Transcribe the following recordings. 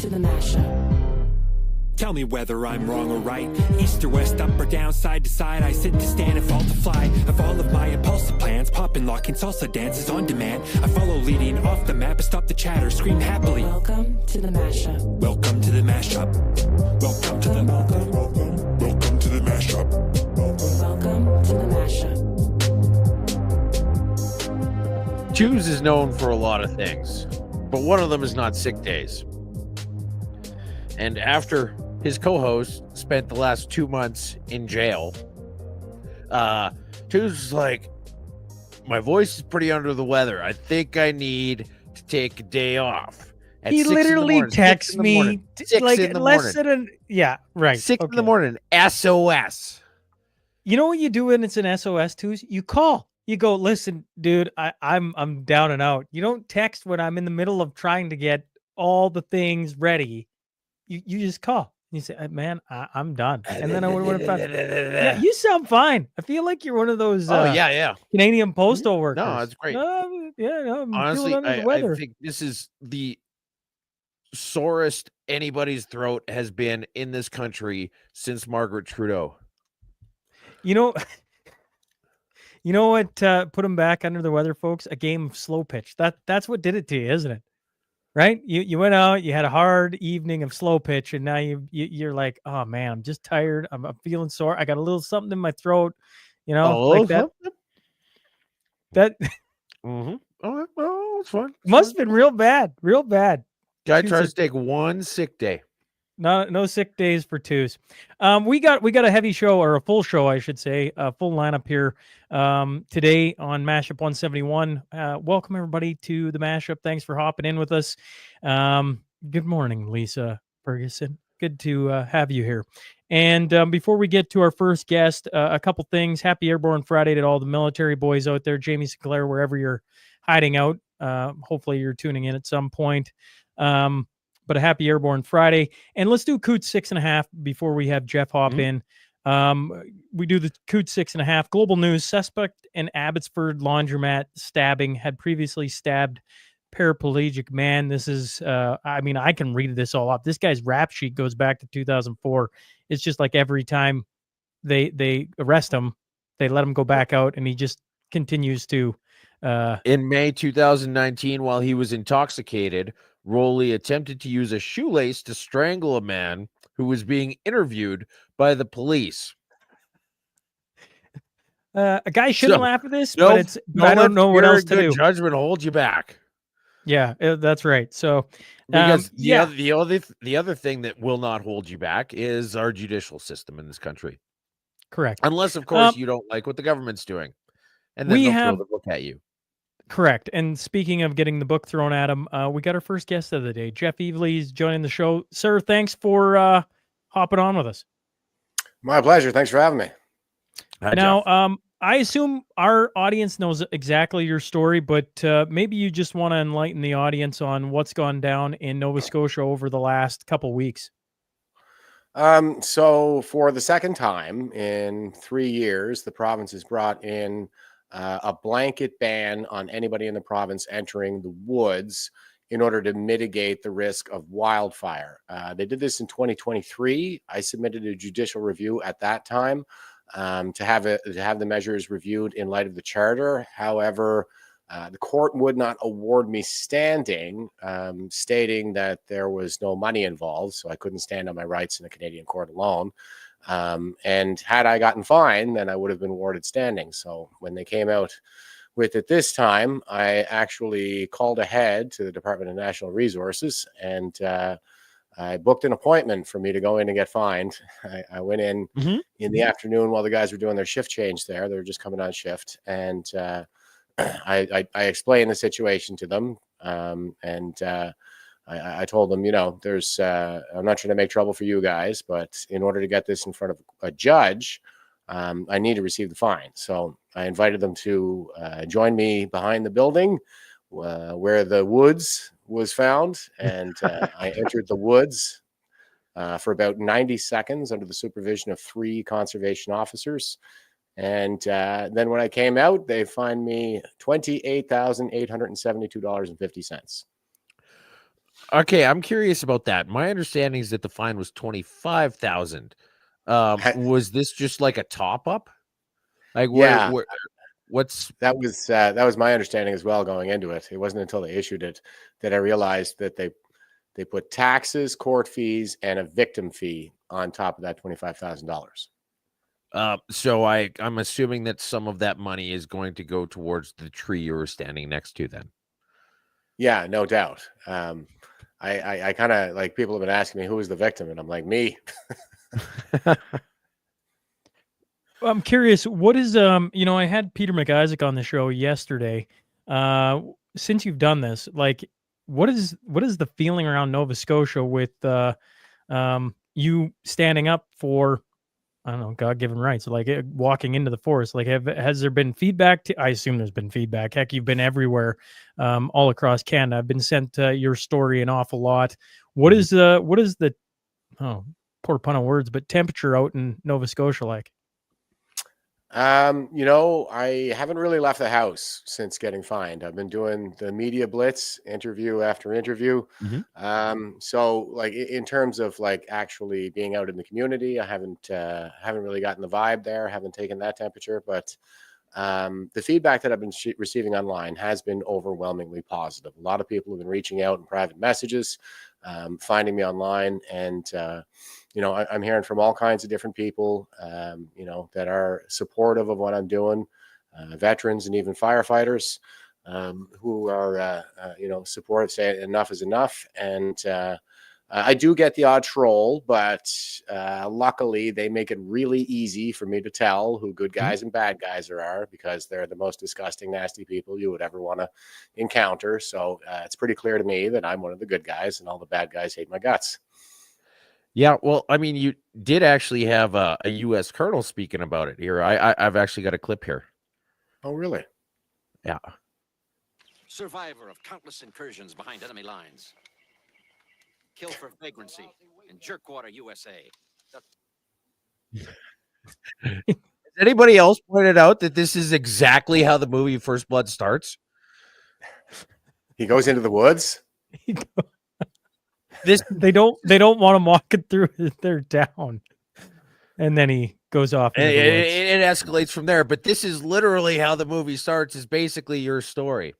to the mashup. Tell me whether I'm wrong or right. East or west, up or down, side to side. I sit to stand and fall to fly. Of all of my impulsive plans, pop and lock and salsa dances on demand. I follow leading off the map and stop the chatter, scream happily. Welcome to the mashup. Welcome to the mashup. Welcome to the welcome to the mashup. Welcome to the mashup. Choose is known for a lot of things, but one of them is not sick days. And after his co-host spent the last 2 months in jail, Choose was like, my voice is pretty under the weather. I think I need to take a day off. At He 6 in the literally morning, texts 6 in the me morning, 6 like in the less morning, than yeah, right. 6 in the Okay. morning, SOS. You know what you do when it's an SOS too? You call. You go, listen, dude, I'm down and out. You don't text when I'm in the middle of trying to get all the things ready. You just call. You say, man, I'm done. And then I would have yeah, you sound fine. I feel like you're one of those yeah. Canadian postal workers. No, it's great. No, I'm Honestly, feeling under the I weather. think this is the sorest anybody's throat has been in this country since Margaret Trudeau. You know what put him back under the weather, folks? A game of slow pitch. That's what did it to you, isn't it? Right? You went out, you had a hard evening of slow pitch, and now you're like, oh man, I'm just tired. I'm feeling sore. I got a little something in my throat, like that. That Mm-hmm. Oh, well, it's fine. must have been real bad. Guy Two tries sick- to take one sick day. No sick days for twos. We got a heavy show, or a full show, I should say, a full lineup here today on Mashup 171. Welcome everybody to the Mashup. Thanks for hopping in with us. Good morning, Lisa Ferguson. Good to have you here. And before we get to our first guest, a couple things. Happy Airborne Friday to all the military boys out there. Jamie Sinclair, wherever you're hiding out. Hopefully you're tuning in at some point. But a happy Airborne Friday. And let's do Coot 6.5 before we have Jeff hop in. We do the Coot 6.5. Global news: suspect in Abbotsford laundromat stabbing had previously stabbed paraplegic man. This is, I can read this all up. This guy's rap sheet goes back to 2004. It's just like every time they arrest him, they let him go back out, and he just continues to. In May 2019, while he was intoxicated, Rowley attempted to use a shoelace to strangle a man who was being interviewed by the police. A guy shouldn't laugh at this, No, but I don't know what else to do. Judgment holds you back. Yeah, that's right. So, because the other thing that will not hold you back is our judicial system in this country. Correct. Unless, of course, you don't like what the government's doing, and then they'll throw the book at you. Correct. And speaking of getting the book thrown at him, we got our first guest of the day. Jeff Evely's joining the show. Sir, thanks for hopping on with us. My pleasure. Thanks for having me. Hi, now, Jeff. I assume our audience knows exactly your story, but maybe you just want to enlighten the audience on what's gone down in Nova Scotia over the last couple weeks. So for the second time in 3 years, the province has brought in a blanket ban on anybody in the province entering the woods in order to mitigate the risk of wildfire. They did this in 2023. I submitted a judicial review at that time to have the measures reviewed in light of the charter. However, the court would not award me standing, stating that there was no money involved, so I couldn't stand on my rights in a Canadian court alone. And had I gotten fined, then I would have been awarded standing. So when they came out with it this time, I actually called ahead to the Department of National Resources, and I booked an appointment for me to go in and get fined. I went in the afternoon while the guys were doing their shift change there. They were just coming on shift, and I explained the situation to them, and I told them, there's I'm not trying to make trouble for you guys, but in order to get this in front of a judge, I need to receive the fine. So I invited them to join me behind the building where the woods was found, and I entered the woods for about 90 seconds under the supervision of 3 conservation officers. And then when I came out, they fined me $28,872.50. Okay, I'm curious about that. My understanding is that the fine was 25,000. Was this just like a top up? Like Yeah, what's that was my understanding as well going into it. It wasn't until they issued it that I realized that they put taxes, court fees, and a victim fee on top of that $25,000. so I'm assuming that some of that money is going to go towards the tree you were standing next to then. Yeah, no doubt. I kind of like people have been asking me who was the victim, and I'm like, me. I'm curious, what is I had Peter McIsaac on the show yesterday. Since you've done this, like what is the feeling around Nova Scotia with you standing up for, I don't know, God-given rights, like walking into the forest? Like has there been feedback I assume there's been feedback. Heck, you've been everywhere, all across Canada. I've been sent your story an awful lot. What is the oh, poor pun of words, but temperature out in Nova Scotia like? I haven't really left the house since getting fined. I've been doing the media blitz, interview after interview. Mhm. So like in terms of like actually being out in the community, I haven't really gotten the vibe there, haven't taken that temperature, but the feedback that I've been receiving online has been overwhelmingly positive. A lot of people have been reaching out in private messages, finding me online, and I'm hearing from all kinds of different people, that are supportive of what I'm doing, veterans and even firefighters, who are, supportive, say enough is enough. And I do get the odd troll, but luckily they make it really easy for me to tell who good guys and bad guys there are, because they're the most disgusting, nasty people you would ever want to encounter. So it's pretty clear to me that I'm one of the good guys, and all the bad guys hate my guts. Yeah, well, I mean, you did actually have a U.S. colonel speaking about it here. I've actually got a clip here. Oh, really? Yeah. Survivor of countless incursions behind enemy lines. Kill for vagrancy in Jerkwater, USA. Has anybody else pointed out that this is exactly how the movie First Blood starts? He goes into the woods. They don't want him walking through their town, and then he goes off into the woods. It escalates from there, but this is literally how the movie starts. Is basically your story.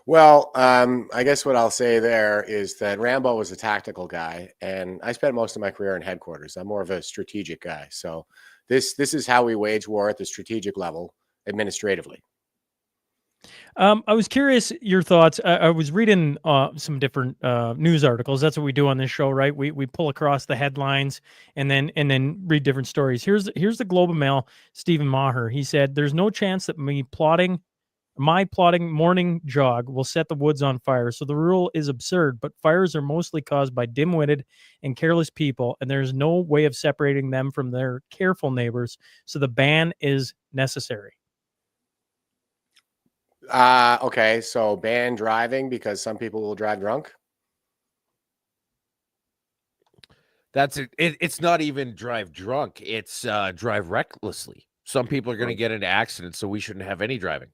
Well, I guess what I'll say there is that Rambo was a tactical guy, and I spent most of my career in headquarters. I'm more of a strategic guy. So this is how we wage war at the strategic level administratively. I was curious your thoughts. I was reading some different news articles. That's what we do on this show, right? We pull across the headlines and then read different stories. Here's the Globe and Mail. Stephen Maher. He said, "There's no chance that my plotting morning jog will set the woods on fire. So the rule is absurd, but fires are mostly caused by dim-witted and careless people, and there's no way of separating them from their careful neighbors. So the ban is necessary." Okay, so ban driving because some people will drive drunk. That's it. It's not even drive drunk. It's drive recklessly. Some people are going to get into accidents, so we shouldn't have any driving.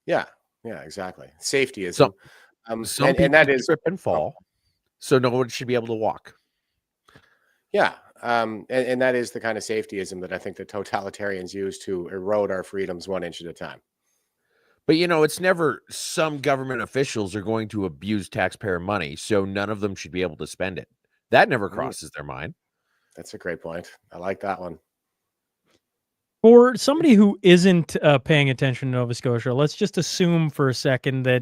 Yeah, exactly. Safetyism. Some people and that is trip and fall, so no one should be able to walk. Yeah. And that is the kind of safetyism that I think the totalitarians use to erode our freedoms 1 inch at a time. But it's never some government officials are going to abuse taxpayer money, so none of them should be able to spend it. That never crosses their mind. That's a great point. I like that one. For somebody who isn't paying attention to Nova Scotia, let's just assume for a second that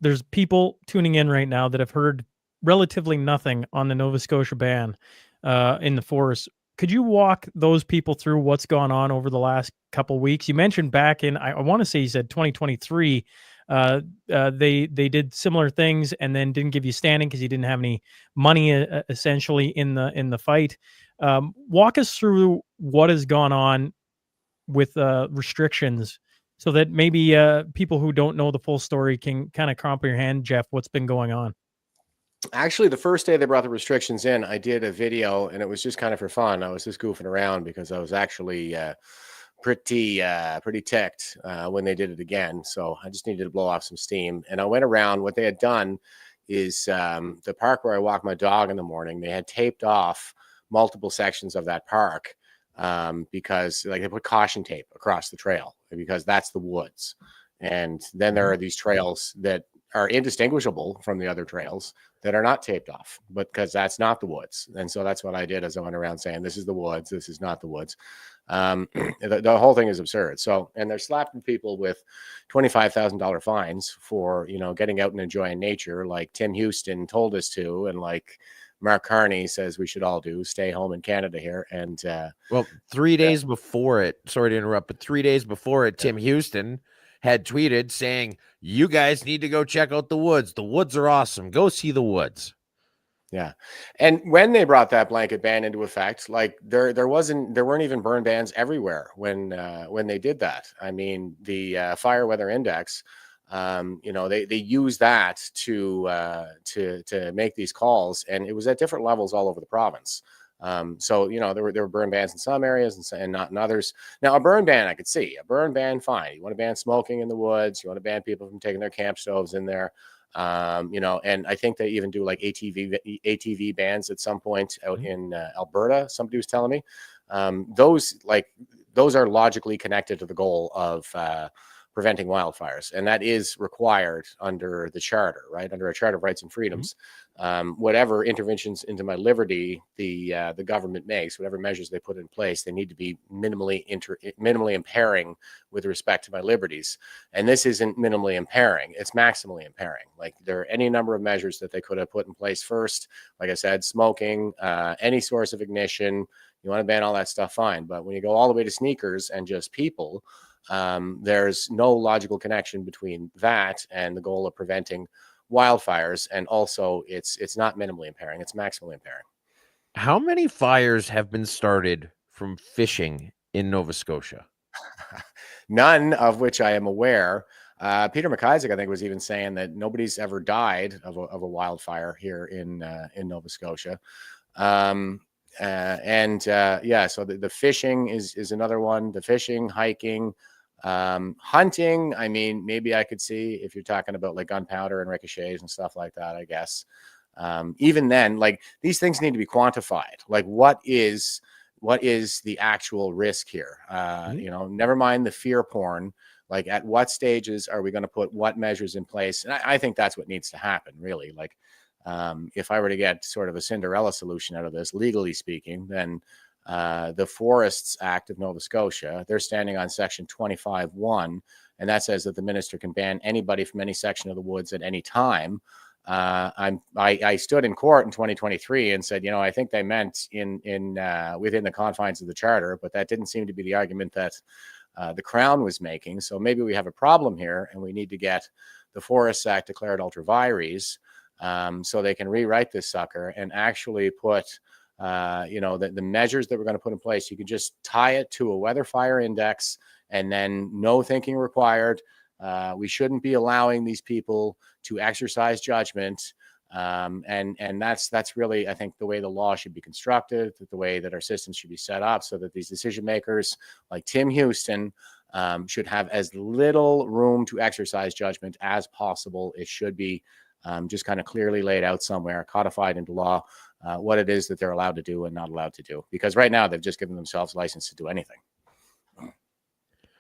there's people tuning in right now that have heard relatively nothing on the Nova Scotia ban in the forest. Could you walk those people through what's gone on over the last couple weeks? You mentioned back in, I want to say you said 2023, they did similar things and then didn't give you standing because you didn't have any money essentially in the fight. Walk us through what has gone on with restrictions so that maybe people who don't know the full story can kind of comprehend, Jeff, what's been going on. Actually, the first day they brought the restrictions in, I did a video, and it was just kind of for fun. I was just goofing around because I was actually pretty ticked when they did it again. So I just needed to blow off some steam. And I went around. What they had done is the park where I walk my dog in the morning. They had taped off multiple sections of that park because like they put caution tape across the trail because that's the woods. And then there are these trails that are indistinguishable from the other trails that are not taped off, but because that's not the woods. And so that's what I did as I went around saying, this is the woods, this is not the woods. The whole thing is absurd. So, and they're slapping people with $25,000 fines for, you know, getting out and enjoying nature, like Tim Houston told us to, and like Mark Carney says we should all do, stay home in Canada here. And well, 3 days before it, sorry to interrupt, but 3 days before it, Tim Houston had tweeted saying, you guys need to go check out the woods. The woods are awesome. Go see the woods. Yeah. And when they brought that blanket ban into effect, like there weren't even burn bans everywhere when they did that. I mean, the fire weather index, you know, they use that to make these calls, and it was at different levels all over the province. So, you know, there were burn bans in some areas and not in others. Now, a burn ban, I could see a burn ban. Fine. You want to ban smoking in the woods. You want to ban people from taking their camp stoves in there. You know, and I think they even do like ATV bans at some point out in Alberta. Somebody was telling me those are logically connected to the goal of preventing wildfires, and that is required under the charter, right? Under a Charter of Rights and Freedoms. Whatever interventions into my liberty the government makes, whatever measures they put in place, they need to be minimally impairing with respect to my liberties. And this isn't minimally impairing; it's maximally impairing. Like there are any number of measures that they could have put in place first. Like I said, smoking, any source of ignition. You want to ban all that stuff, fine. But when you go all the way to sneakers and just people, there's no logical connection between that and the goal of preventing wildfires. And also it's not minimally impairing, it's maximally impairing. How many fires have been started from fishing in Nova Scotia? None of which I am aware. Peter McIsaac, I think, was even saying that nobody's ever died of a wildfire here in Nova Scotia. So the fishing is another one. The fishing, hiking, hunting, I mean, maybe I could see if you're talking about like gunpowder and ricochets and stuff like that, I guess. Even then, like these things need to be quantified. Like what is the actual risk here? You know, never mind the fear porn. Like at what stages are we going to put what measures in place? And I think that's what needs to happen, really. Like if I were to get sort of a Cinderella solution out of this, legally speaking, then the Forests Act of Nova Scotia, they're standing on section 25(1), and that says that the minister can ban anybody from any section of the woods at any time. I stood in court in 2023 and said, you know, I think they meant in within the confines of the charter, but that didn't seem to be the argument that the Crown was making. So maybe we have a problem here, and we need to get the Forests Act declared ultra vires, so they can rewrite this sucker and actually put you know, the measures that we're going to put in place. You can just tie it to a weather fire index and then no thinking required. We shouldn't be allowing these people to exercise judgment. And that's really, I think, the way the law should be constructed, the way that our systems should be set up, so that these decision makers like Tim Houston should have as little room to exercise judgment as possible. It should be just kind of clearly laid out somewhere, codified into law, what it is that they're allowed to do and not allowed to do. Because right now they've just given themselves license to do anything.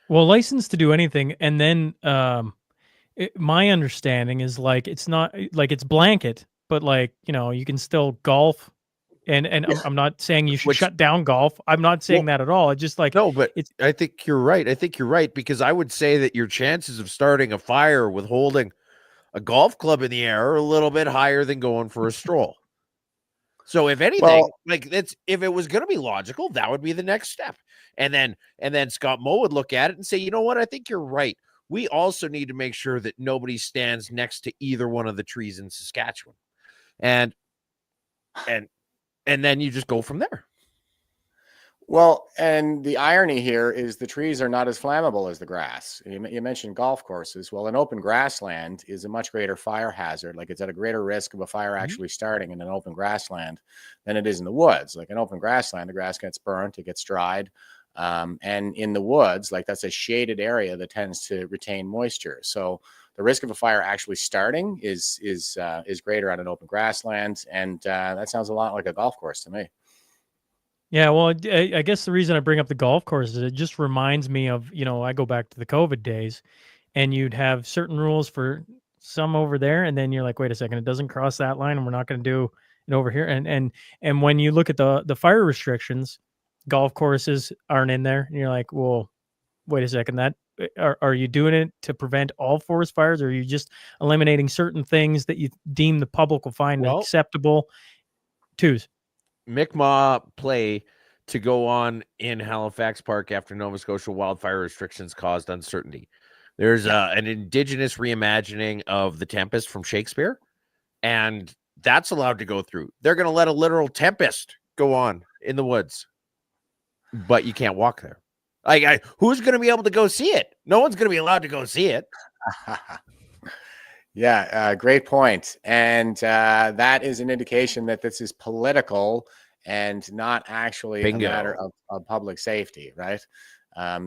Well, license to do anything, and then my understanding is like it's not like it's blanket, but like, you know, you can still golf. And I'm not saying you should shut down golf. I'm not saying that at all. It's just like no, but I think you're right. I think you're right, because I would say that your chances of starting a fire with holding a golf club in the air are a little bit higher than going for a stroll. So if anything, like that's, if it was going to be logical, that would be the next step. And then Scott Moe would look at it and say, you know what? I think you're right. We also need to make sure that nobody stands next to either one of the trees in Saskatchewan. And then you just go from there. Well, and the irony here is the trees are not as flammable as the grass. You mentioned golf courses. Well, an open grassland is a much greater fire hazard. Like it's at a greater risk of a fire actually starting in an open grassland than it is in the woods. Like an open grassland, the grass gets burnt, it gets dried. And in the woods, like that's a shaded area that tends to retain moisture. So the risk of a fire actually starting is greater on an open grassland, and that sounds a lot like a golf course to me. Yeah, well, I guess the reason I bring up the golf course is it just reminds me of, I go back to the COVID days, and you'd have certain rules for some over there, and then you're like, wait a second, it doesn't cross that line, and we're not going to do it over here. And when you look at the fire restrictions, golf courses aren't in there, and you're like, well, wait a second, that are you doing it to prevent all forest fires, or are you just eliminating certain things that you deem the public will find Well- acceptable? Twos. Mi'kmaq play to go on in Halifax Park after Nova Scotia wildfire restrictions caused uncertainty. There's an Indigenous reimagining of The Tempest from Shakespeare, and that's allowed to go through. They're going to let a literal tempest go on in the woods, but you can't walk there. Who's going to be able to go see it? No one's going to be allowed to go see it. Yeah, great point. And that is an indication that this is political and not actually Bingo. a matter of public safety, right?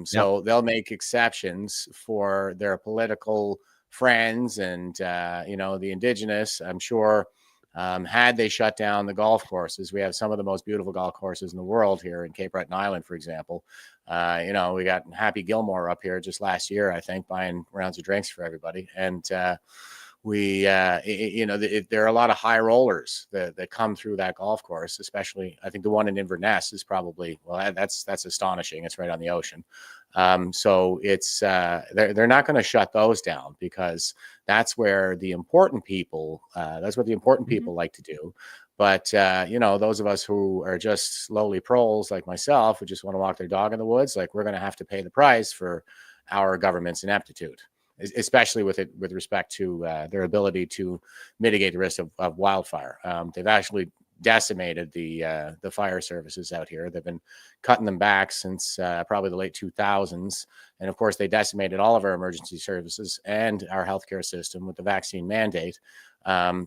So they'll make exceptions for their political friends and, the Indigenous. I'm sure had they shut down the golf courses, we have some of the most beautiful golf courses in the world here in Cape Breton Island, for example. We got Happy Gilmore up here just last year, I think, buying rounds of drinks for everybody. And there are a lot of high rollers that come through that golf course, especially I think the one in Inverness is probably, well, that's astonishing. It's right on the ocean. So it's they're not going to shut those down because that's where the important people people like to do. But those of us who are just lowly proles like myself who just want to walk their dog in the woods, like, we're going to have to pay the price for our government's ineptitude, especially with respect to their ability to mitigate the risk of wildfire. They've actually decimated the fire services out here. They've been cutting them back since probably the late 2000s. And of course, they decimated all of our emergency services and our healthcare system with the vaccine mandate.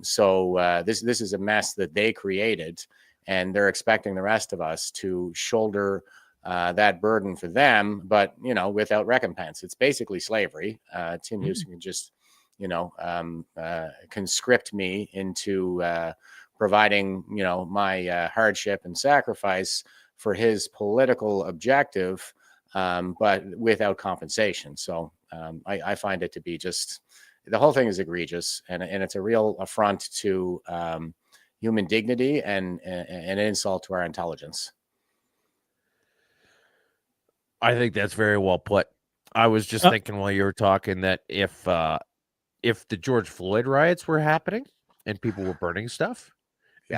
So this is a mess that they created, and they're expecting the rest of us to shoulder that burden for them, but without recompense. It's basically slavery. Tim Houston can just conscript me into providing my hardship and sacrifice for his political objective, but without compensation. So I find it to be just, the whole thing is egregious, and it's a real affront to human dignity and an insult to our intelligence. I think that's very well put. I was just thinking while you were talking that if the George Floyd riots were happening and people were burning stuff,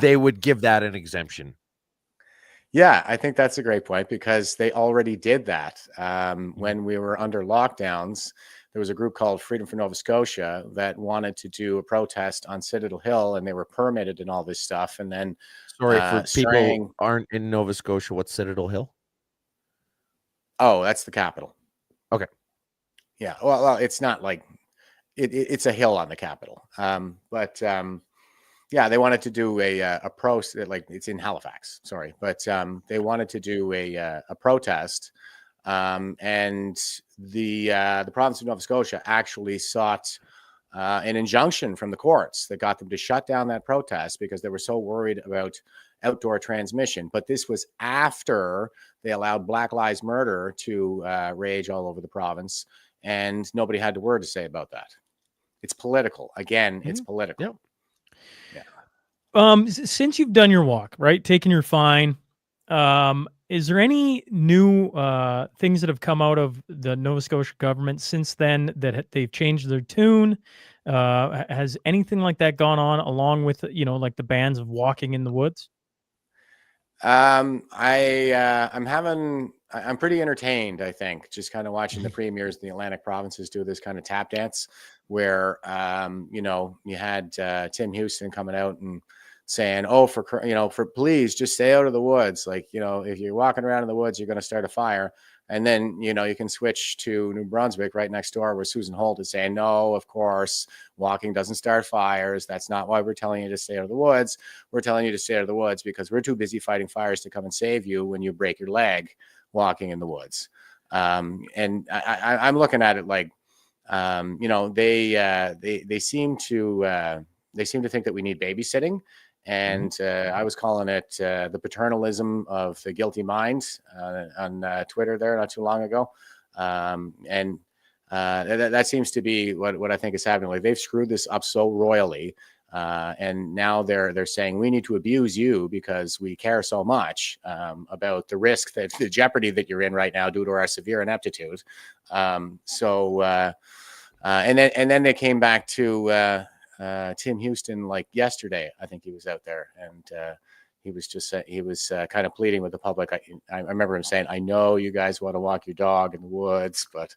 they would give that an exemption. Yeah, I think that's a great point, because they already did that. When we were under lockdowns, there was a group called Freedom for Nova Scotia that wanted to do a protest on Citadel Hill, and they were permitted and all this stuff. And then, sorry, for people who aren't in Nova Scotia, what's Citadel Hill? Oh, that's the capital. Okay. Yeah. Well, it's not like it's a hill on the capital. But they wanted to do a like, it's in Halifax. Sorry, but they wanted to do a protest, and the province of Nova Scotia actually sought an injunction from the courts that got them to shut down that protest because they were so worried about outdoor transmission. But this was after they allowed Black Lives Matter to rage all over the province, and nobody had a word to say about that. It's political. Again, it's political. Yep. Since you've done your walk, right, taken your fine, is there any new things that have come out of the Nova Scotia government since then that they've changed their tune? Has anything like that gone on along with, like the bans of walking in the woods? I'm pretty entertained, I think, just kind of watching the premiers in the Atlantic provinces do this kind of tap dance where, you had Tim Houston coming out and saying, oh, for please just stay out of the woods. Like, if you're walking around in the woods, you're going to start a fire. And then, you can switch to New Brunswick right next door where Susan Holt is saying, no, of course, walking doesn't start fires. That's not why we're telling you to stay out of the woods. We're telling you to stay out of the woods because we're too busy fighting fires to come and save you when you break your leg walking in the woods. And I'm looking at it like, they seem to think that we need babysitting. And I was calling it the paternalism of the guilty mind on Twitter there not too long ago. That seems to be what I think is happening. Like, they've screwed this up so royally, and now they're saying we need to abuse you because we care so much about the risk, that the jeopardy that you're in right now due to our severe ineptitude. And then they came back to Tim Houston like yesterday. I think he was out there, and he was just kind of pleading with the public. I remember him saying, "I know you guys want to walk your dog in the woods, but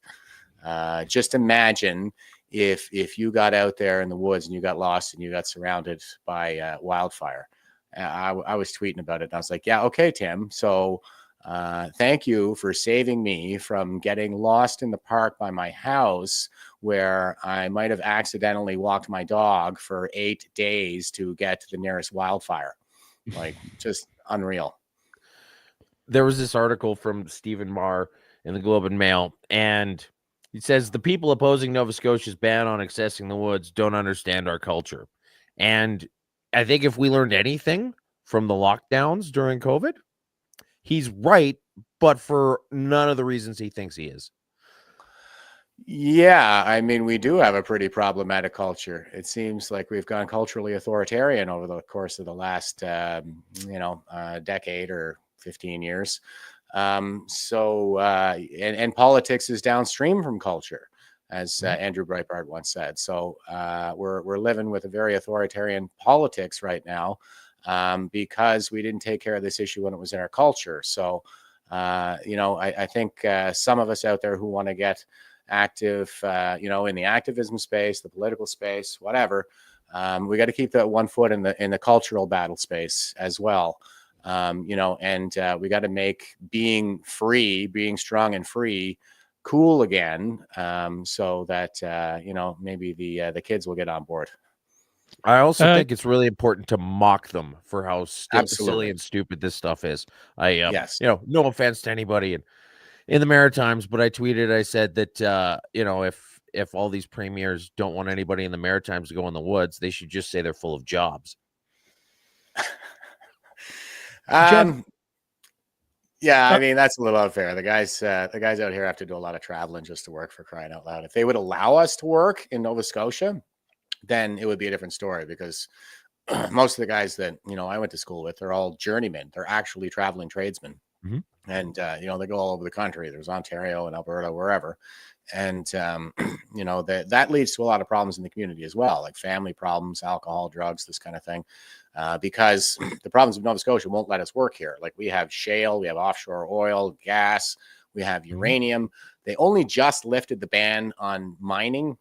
just imagine if you got out there in the woods and you got lost and you got surrounded by wildfire." I was tweeting about it, and I was like, "Yeah, okay, Tim. So thank you for saving me from getting lost in the park by my house, where I might have accidentally walked my dog for 8 days to get to the nearest wildfire." Like, just unreal. There was this article from Stephen Marr in the Globe and Mail, and he says the people opposing Nova Scotia's ban on accessing the woods don't understand our culture. And I think if we learned anything from the lockdowns during COVID, he's right, but for none of the reasons he thinks he is. Yeah, I mean, we do have a pretty problematic culture. It seems like we've gone culturally authoritarian over the course of the last, decade or 15 years. And politics is downstream from culture, as Andrew Breitbart once said. So we're living with a very authoritarian politics right now, because we didn't take care of this issue when it was in our culture. So, I think some of us out there who want to get active, in the activism space, the political space, whatever, we got to keep that one foot in the cultural battle space as well. And we got to make being strong and free cool again, so that maybe the kids will get on board. I also think it's really important to mock them for how silly Absolutely. and stupid this stuff is. Yes. No offense to anybody in the Maritimes, but I tweeted, I said that, if all these premiers don't want anybody in the Maritimes to go in the woods, they should just say they're full of jobs. Yeah, I mean, that's a little unfair. The guys out here have to do a lot of traveling just to work, for crying out loud. If they would allow us to work in Nova Scotia, then it would be a different story, because most of the guys that, I went to school with, they're all journeymen. They're actually traveling tradesmen. Mhm. And, they go all over the country. There's Ontario and Alberta, wherever. And, that leads to a lot of problems in the community as well, like family problems, alcohol, drugs, this kind of thing. Because the province of Nova Scotia won't let us work here. Like, we have shale, we have offshore oil, gas, we have uranium. They only just lifted the ban on mining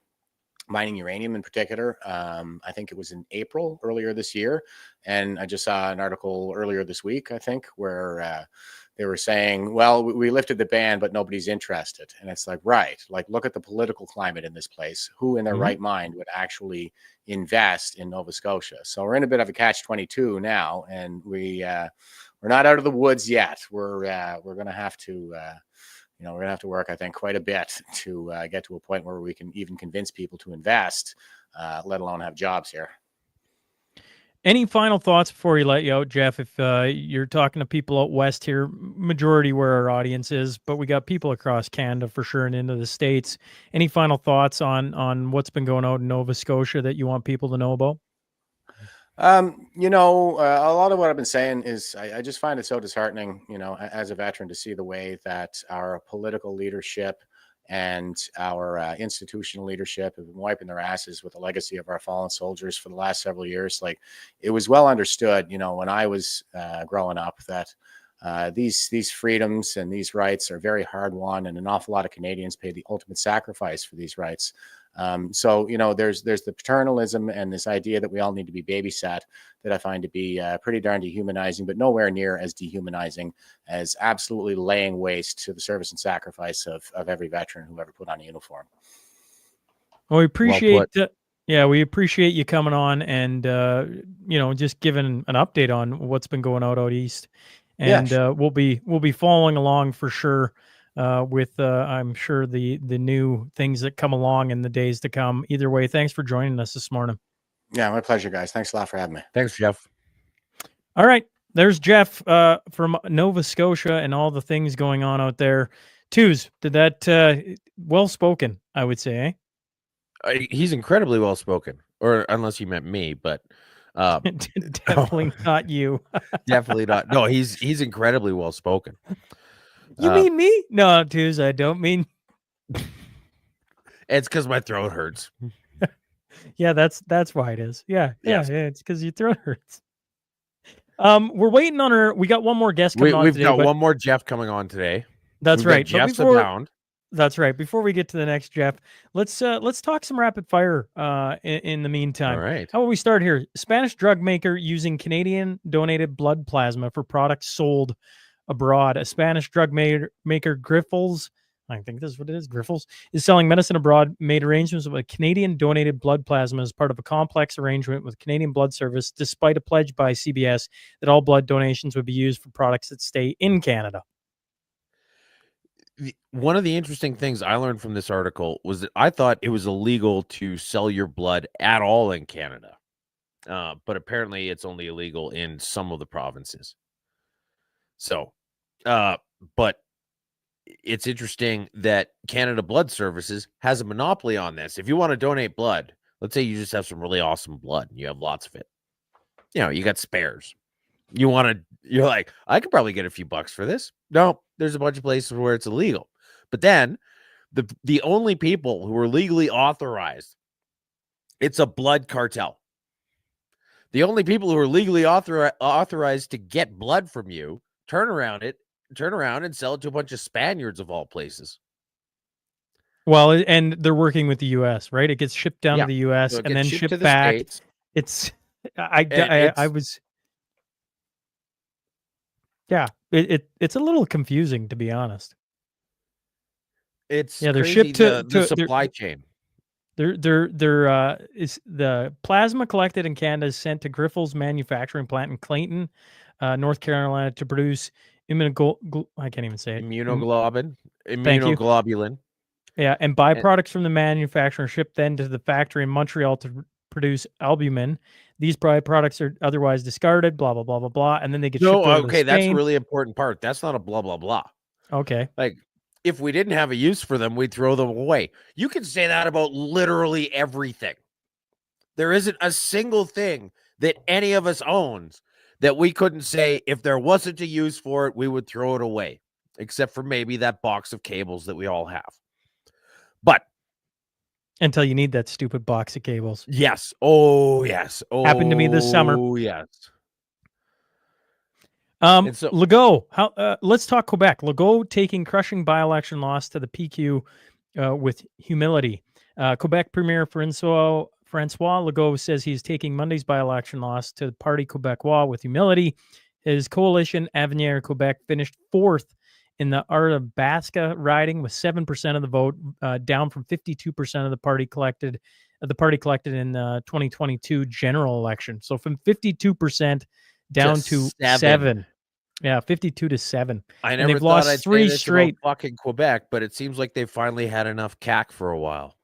uranium in particular. I think it was in April earlier this year. And I just saw an article earlier this week, I think, where they were saying, well, we lifted the ban, but nobody's interested. And it's like, right, like, look at the political climate in this place. Who in their right mind would actually invest in Nova Scotia? So we're in a bit of a catch-22 now, and we're not out of the woods yet. We're going to have to we're going to have to work, I think, quite a bit to get to a point where we can even convince people to invest, let alone have jobs here. Any final thoughts before we let you out, Jeff? If you're talking to people out west here, majority where our audience is, but we got people across Canada for sure and into the States. Any final thoughts on what's been going on in Nova Scotia that you want people to know about? A lot of what I've been saying is I just find it so disheartening, as a veteran, to see the way that our political leadership and our institutional leadership have been wiping their asses with the legacy of our fallen soldiers for the last several years. Like, it was well understood, when I was growing up, that these freedoms and these rights are very hard won, and an awful lot of Canadians pay the ultimate sacrifice for these rights. So there's the paternalism and this idea that we all need to be babysat that I find to be pretty darn dehumanizing, but nowhere near as dehumanizing as absolutely laying waste to the service and sacrifice of every veteran who ever put on a uniform. Well, we appreciate we appreciate you coming on and just giving an update on what's been going out east. And we'll be following along for sure. with I'm sure the new things that come along in the days to come. Either way, thanks for joining us this morning. Yeah, my pleasure, guys. Thanks a lot for having me. Thanks, Jeff. All right, there's Jeff from Nova Scotia and all the things going on out there. Twos, did that well spoken? I would say. He's incredibly well spoken, or unless you meant me, but Definitely not you. definitely not. No, he's incredibly well spoken. You mean me? No, Twos, I don't mean. It's because my throat hurts. Yeah, that's why it is. Yeah, Yes. yeah, it's because your throat hurts. We're waiting on her. We got one more guest coming on We've today. got but one more Jeff coming on today. That's We've got right. But Jeff's before, abound. that's right. Before we get to the next Jeff, let's talk some rapid fire. In the meantime, All right. how about we start here? Spanish drug maker using Canadian donated blood plasma for products sold abroad. A Spanish drug maker, Grifols, I think this is what it is, Grifols, is selling medicine abroad, made arrangements with Canadian donated blood plasma as part of a complex arrangement with Canadian Blood Service, despite a pledge by CBS that all blood donations would be used for products that stay in Canada. One of the interesting things I learned from this article was that I thought it was illegal to sell your blood at all in Canada. But apparently it's only illegal in some of the provinces. So, but it's interesting that Canada Blood Services has a monopoly on this. If you want to donate blood, let's say you just have some really awesome blood and you have lots of it. You know, you got spares. You're like, I could probably get a few bucks for this. No, there's a bunch of places where it's illegal. But then the only people who are legally authorized, it's a blood cartel. The only people who are legally authorized to get blood from you turn around and sell it to a bunch of Spaniards of all places. Well, and they're working with the U.S., right? It gets shipped down Yeah. to the U.S. So it and gets then shipped shipped to the back. States. It's And I was it's a little confusing, to be honest. It's Yeah, they're crazy, shipped to the supply chain. They're is the plasma collected in Canada is sent to Grifols manufacturing plant in Clayton, North Carolina, to produce I can't even say it. Immunoglobulin. Thank you. Immunoglobulin. Yeah, and byproducts from the manufacturer shipped then to the factory in Montreal to produce albumin. These byproducts are otherwise discarded, blah, blah, blah, blah, blah, and then they get shipped over to Okay, that's a Spain. really important part. That's not a blah, blah, blah. Okay. Like, if we didn't have a use for them, we'd throw them away. You can say that about literally everything. There isn't a single thing that any of us owns that we couldn't say if there wasn't a use for it, we would throw it away, except for maybe that box of cables that we all have. But Until you need that stupid box of cables. yes. Oh, yes. Oh, Happened to me this summer. Oh, yes. And so, Legault, let's talk Quebec. Legault taking crushing by-election loss to the PQ with humility. Quebec Premier François Legault says he's taking Monday's by-election loss to the Parti Québécois with humility. His coalition, Avenir Quebec, finished fourth in the Arthabaska riding with 7% of the vote, down from 52% of the party collected in 2022 general election. So from 52% down to 7. Yeah, 52 to 7. I And never they've thought lost I'd 3 say this straight. about fucking Quebec, but it seems like they finally had enough CAC for a while.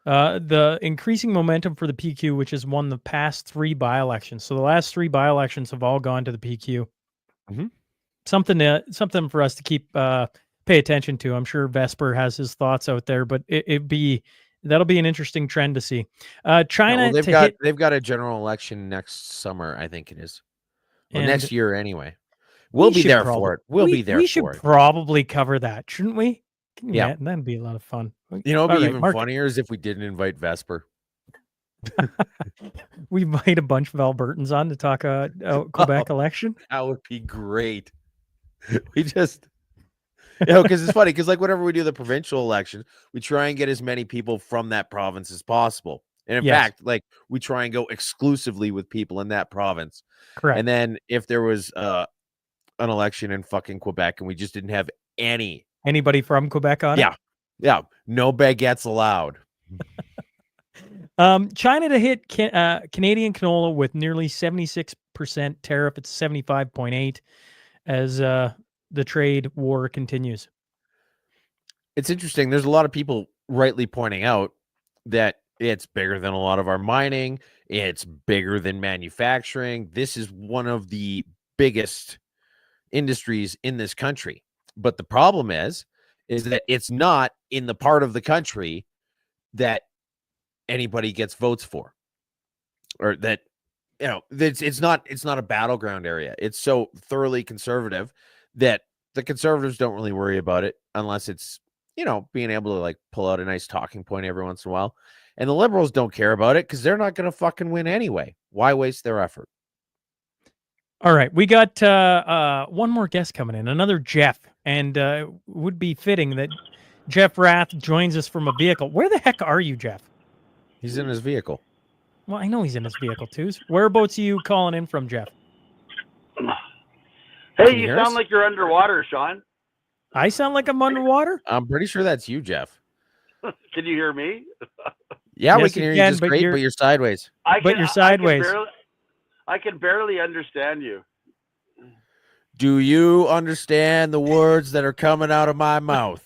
The increasing momentum for the PQ, which has won the past 3 by-elections. So the last 3 by-elections have all gone to the PQ. Mm-hmm. Something for us to keep pay attention to. I'm sure Vesper has his thoughts out there, but that'll be an interesting trend to see. China, they've got a general election next summer, I think it is. Well, next year anyway. We'll be there for it. We should probably cover that, shouldn't we? Yeah, that'd be a lot of fun. You know, it'd be even funnier is if we didn't invite Vesper. We invite a bunch of Albertans on to talk Quebec election. That would be great. We just, because it's funny, because like whenever we do the provincial election, we try and get as many people from that province as possible. And in fact, like we try and go exclusively with people in that province. Correct. And then if there was an election in fucking Quebec and we just didn't have anybody from Quebec on it? Yeah. No baguettes allowed. China to hit Canadian canola with nearly 76% tariff. It's 75.8 as the trade war continues. It's interesting. There's a lot of people rightly pointing out that it's bigger than a lot of our mining. It's bigger than manufacturing. This is one of the biggest industries in this country. But the problem is that it's not in the part of the country that anybody gets votes for, or that it's not a battleground area. It's so thoroughly conservative that the conservatives don't really worry about it unless it's being able to like pull out a nice talking point every once in a while. And the liberals don't care about it because they're not going to fucking win anyway. Why waste their effort? All right, we got one more guest coming in, another Jeff, and would be fitting that Jeff Rath joins us from a vehicle. Where the heck are you, Jeff? He's in his vehicle. Well, I know he's in his vehicle too. Whereabouts are you calling in from, Jeff? Hey, you you hear sound us? like you're underwater, Sean. I sound like I'm underwater? I'm pretty sure that's you, Jeff. Can you hear me? Yeah, we Yes, can you hear you can, just but great, you're- but you're sideways. But you're sideways. I can barely understand you. Do you understand the words that are coming out of my mouth?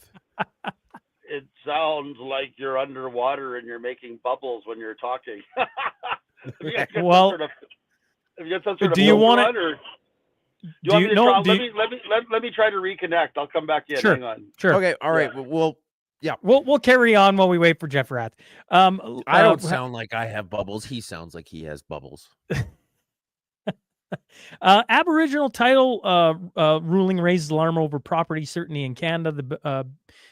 It sounds like you're underwater and you're making bubbles when you're talking. Have you got some Well, sort of- have you got some sort of do you filter wanna- on, or Do want you me to know? try- let me try to reconnect. I'll come back in. Sure. Hang on. Sure. Okay, all right. Yeah. Well, We'll carry on while we wait for Jeff Rath. I don't sound like I have bubbles. He sounds like he has bubbles. Aboriginal title ruling raises alarm over property certainty in Canada.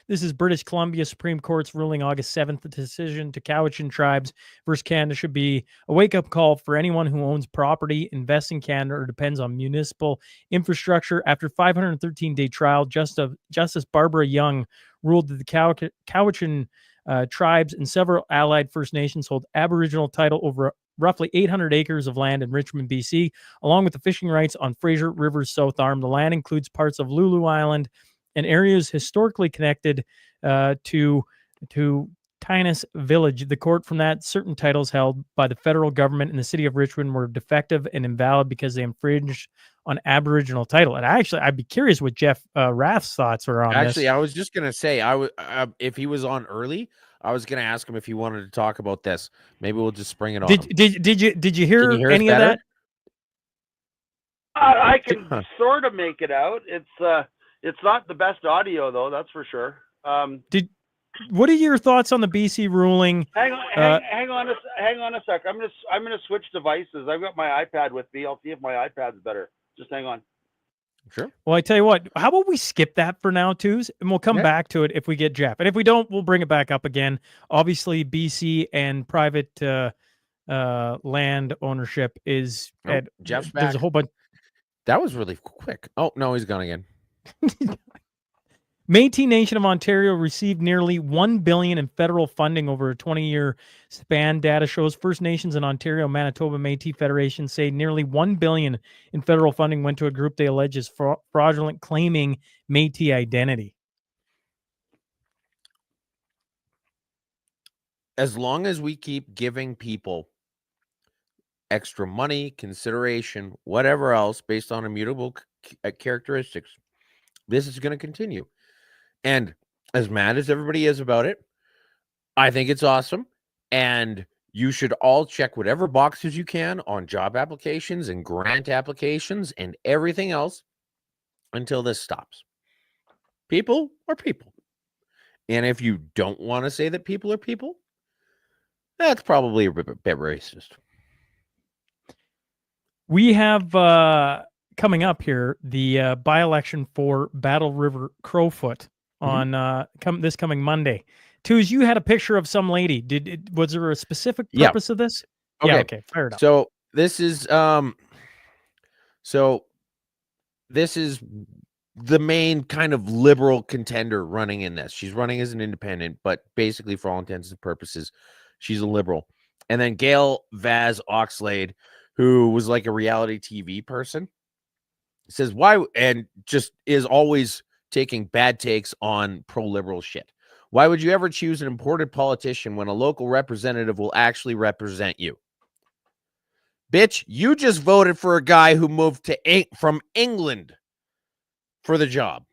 This is British Columbia Supreme Court's ruling August 7th. The decision to Cowichan tribes versus Canada should be a wake-up call for anyone who owns property, invests in Canada, or depends on municipal infrastructure. After 513-day trial, Justice Barbara Young ruled that the Cowichan tribes and several allied First Nations hold Aboriginal title over roughly 800 acres of land in Richmond, BC, along with the fishing rights on Fraser River's South Arm. The land includes parts of Lulu Island and areas historically connected to Tynus Village. The court from that certain titles held by the federal government in the city of Richmond were defective and invalid because they infringed on Aboriginal title. And I'd be curious what Jeff Rath's thoughts are on Actually, this. I was just gonna say, if he was on early, I was gonna ask him if he wanted to talk about this. Maybe we'll just spring it on him. Did you hear Can you hear us any of better? that? I can sort of make it out. It's not the best audio though, that's for sure. What are your thoughts on the BC ruling? Hang on a sec. I'm gonna switch devices. I've got my iPad with me. I'll see if my iPad's better. Just hang on. Sure. Well, I tell you what, how about we skip that for now, Twos, and we'll come back to it if we get Jeff. And if we don't, we'll bring it back up again. Obviously, BC and private land ownership is at Jeff's There's back. a whole bunch. That was really quick. Oh no, he's gone again. Métis Nation of Ontario received nearly $1 billion in federal funding over a 20-year span. Data shows First Nations in Ontario, Manitoba, Métis Federation say nearly $1 billion in federal funding went to a group they allege is fraudulent, claiming Métis identity. As long as we keep giving people extra money, consideration, whatever else, based on immutable characteristics, this is going to continue. And as mad as everybody is about it, I think it's awesome. And you should all check whatever boxes you can on job applications and grant applications and everything else until this stops. People are people. And if you don't want to say that people are people, that's probably a bit racist. We have coming up here the by-election for Battle River Crowfoot on this coming Monday. Twos, you had a picture of some lady. Was there a specific purpose of this? Okay. Yeah, okay, fair enough. So this is the main kind of liberal contender running in this. She's running as an independent, but basically for all intents and purposes, she's a liberal. And then Gail Vaz Oxlade, who was like a reality TV person, says why, and just is always taking bad takes on pro-liberal shit. Why would you ever choose an imported politician when a local representative will actually represent you? Bitch, you just voted for a guy who moved from England for the job.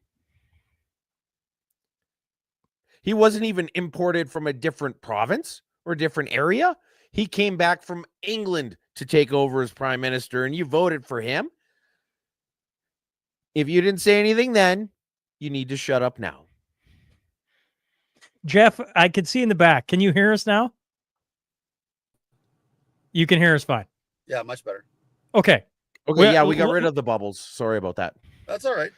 He wasn't even imported from a different province or a different area. He came back from England to take over as prime minister, and you voted for him. If you didn't say anything then, you need to shut up now. Jeff, I can see in the back. Can you hear us now? You can hear us fine. Yeah, much better. Okay. Okay, Well, yeah, we got rid of the bubbles. Sorry about that. That's all right.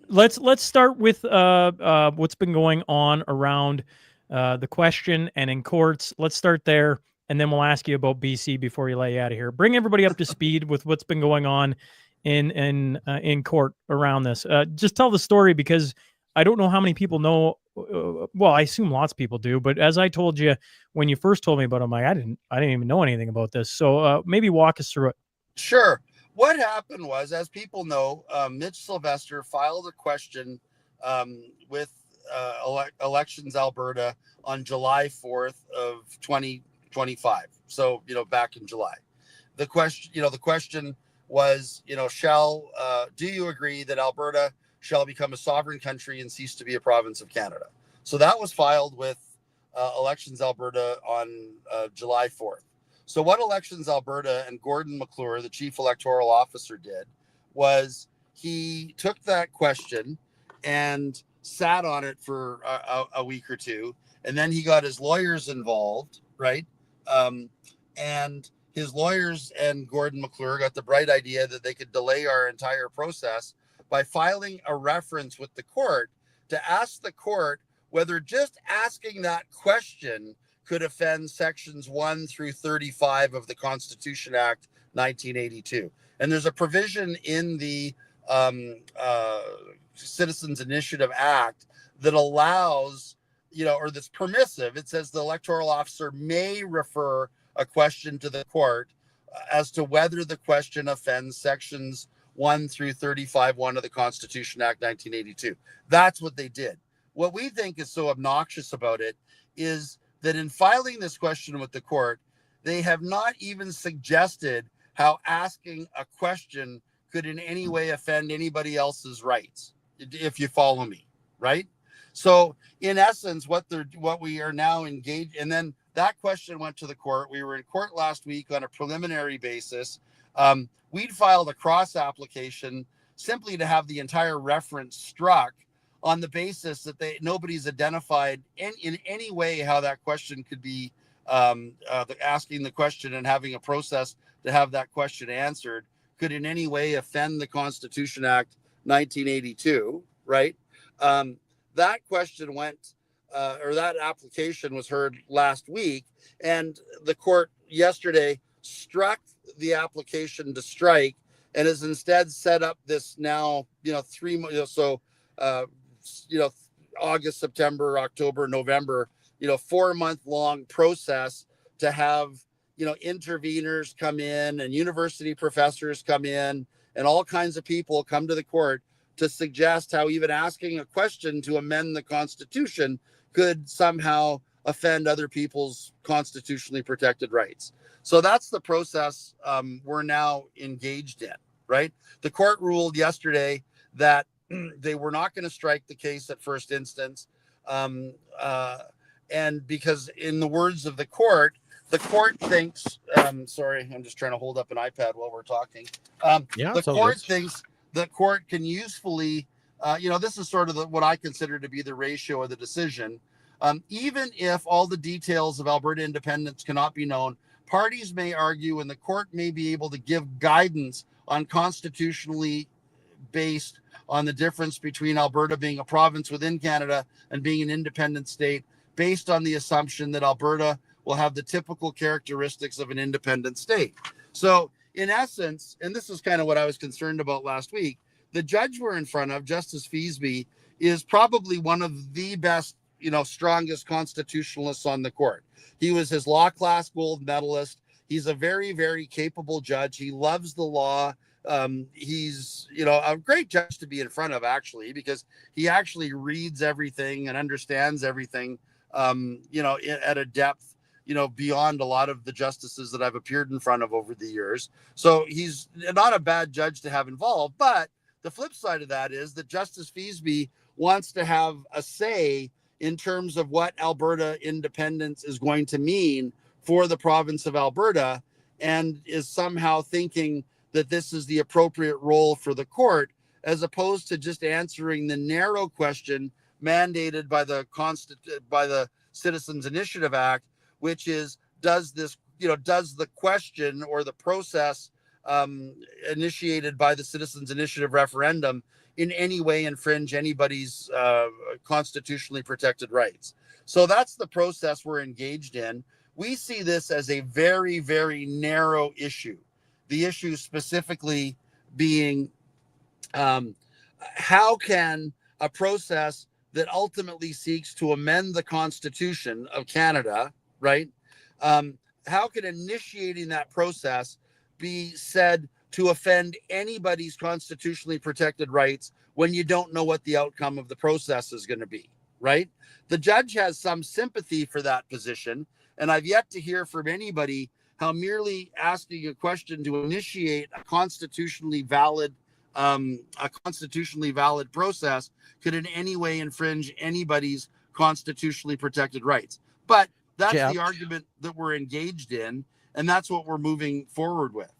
Let's start with what's been going on around the question and in courts. Let's start there, and then we'll ask you about BC before we let you out of here. Bring everybody up to speed with what's been going on in court around this. Just tell the story, because I don't know how many people know. Well, I assume lots of people do, but as I told you when you first told me about it, I didn't even know anything about this. So maybe walk us through it. Sure. What happened was, as people know, Mitch Sylvester filed a question with Elections Alberta on July 4th of 2025. So, back in July. The question was, do you agree that Alberta shall become a sovereign country and cease to be a province of Canada? So that was filed with Elections Alberta on July 4th. So what Elections Alberta and Gordon McClure, the chief electoral officer, did was he took that question and sat on it for a week or two. And then he got his lawyers involved, right? And his lawyers and Gordon McClure got the bright idea that they could delay our entire process by filing a reference with the court to ask the court whether just asking that question could offend sections 1 through 35 of the Constitution Act 1982. And there's a provision in the Citizens Initiative Act that allows, or that's permissive. It says the electoral officer may refer a question to the court as to whether the question offends sections 1 through 35(1) of the Constitution Act 1982. That's what they did. What we think is so obnoxious about it is that in filing this question with the court, they have not even suggested how asking a question could in any way offend anybody else's rights, if you follow me, right? So in essence, what we are now engaged, and then that question went to the court. We were in court last week on a preliminary basis. We'd filed a cross application simply to have the entire reference struck on the basis that nobody's identified in any way how that question could be asking the question and having a process to have that question answered could in any way offend the Constitution Act 1982, right? That question went, or that application was heard last week, and the court yesterday struck the application to strike and has instead set up this now, August, September, October, November, 4-month long process to have, interveners come in and university professors come in and all kinds of people come to the court to suggest how even asking a question to amend the Constitution could somehow offend other people's constitutionally protected rights. So that's the process we're now engaged in, right? The court ruled yesterday that they were not going to strike the case at first instance. And because in the words of the court thinks, sorry, I'm just trying to hold up an iPad while we're talking. The court thinks the court can usefully, this is sort of what I consider to be the ratio of the decision. Even if all the details of Alberta independence cannot be known, parties may argue and the court may be able to give guidance on constitutionally based on the difference between Alberta being a province within Canada and being an independent state, based on the assumption that Alberta will have the typical characteristics of an independent state. So in essence, and this is kind of what I was concerned about last week, the judge we're in front of, Justice Feasby, is probably one of the best, strongest constitutionalists on the court. He was his law class gold medalist. He's a very, very capable judge. He loves the law. He's, a great judge to be in front of, actually, because he actually reads everything and understands everything, at a depth, beyond a lot of the justices that I've appeared in front of over the years. So he's not a bad judge to have involved. But the flip side of that is that Justice Feasby wants to have a say in terms of what Alberta independence is going to mean for the province of Alberta, and is somehow thinking that this is the appropriate role for the court, as opposed to just answering the narrow question mandated by the Citizens Initiative Act, which is, does the question or the process initiated by the Citizens Initiative referendum in any way infringe anybody's constitutionally protected rights? So that's the process we're engaged in. We see this as a very, very narrow issue. The issue specifically being, how can a process that ultimately seeks to amend the Constitution of Canada, right? How can initiating that process be said to offend anybody's constitutionally protected rights when you don't know what the outcome of the process is going to be, right? The judge has some sympathy for that position, and I've yet to hear from anybody how merely asking a question to initiate a constitutionally valid process could in any way infringe anybody's constitutionally protected rights. But that's the argument that we're engaged in, and that's what we're moving forward with.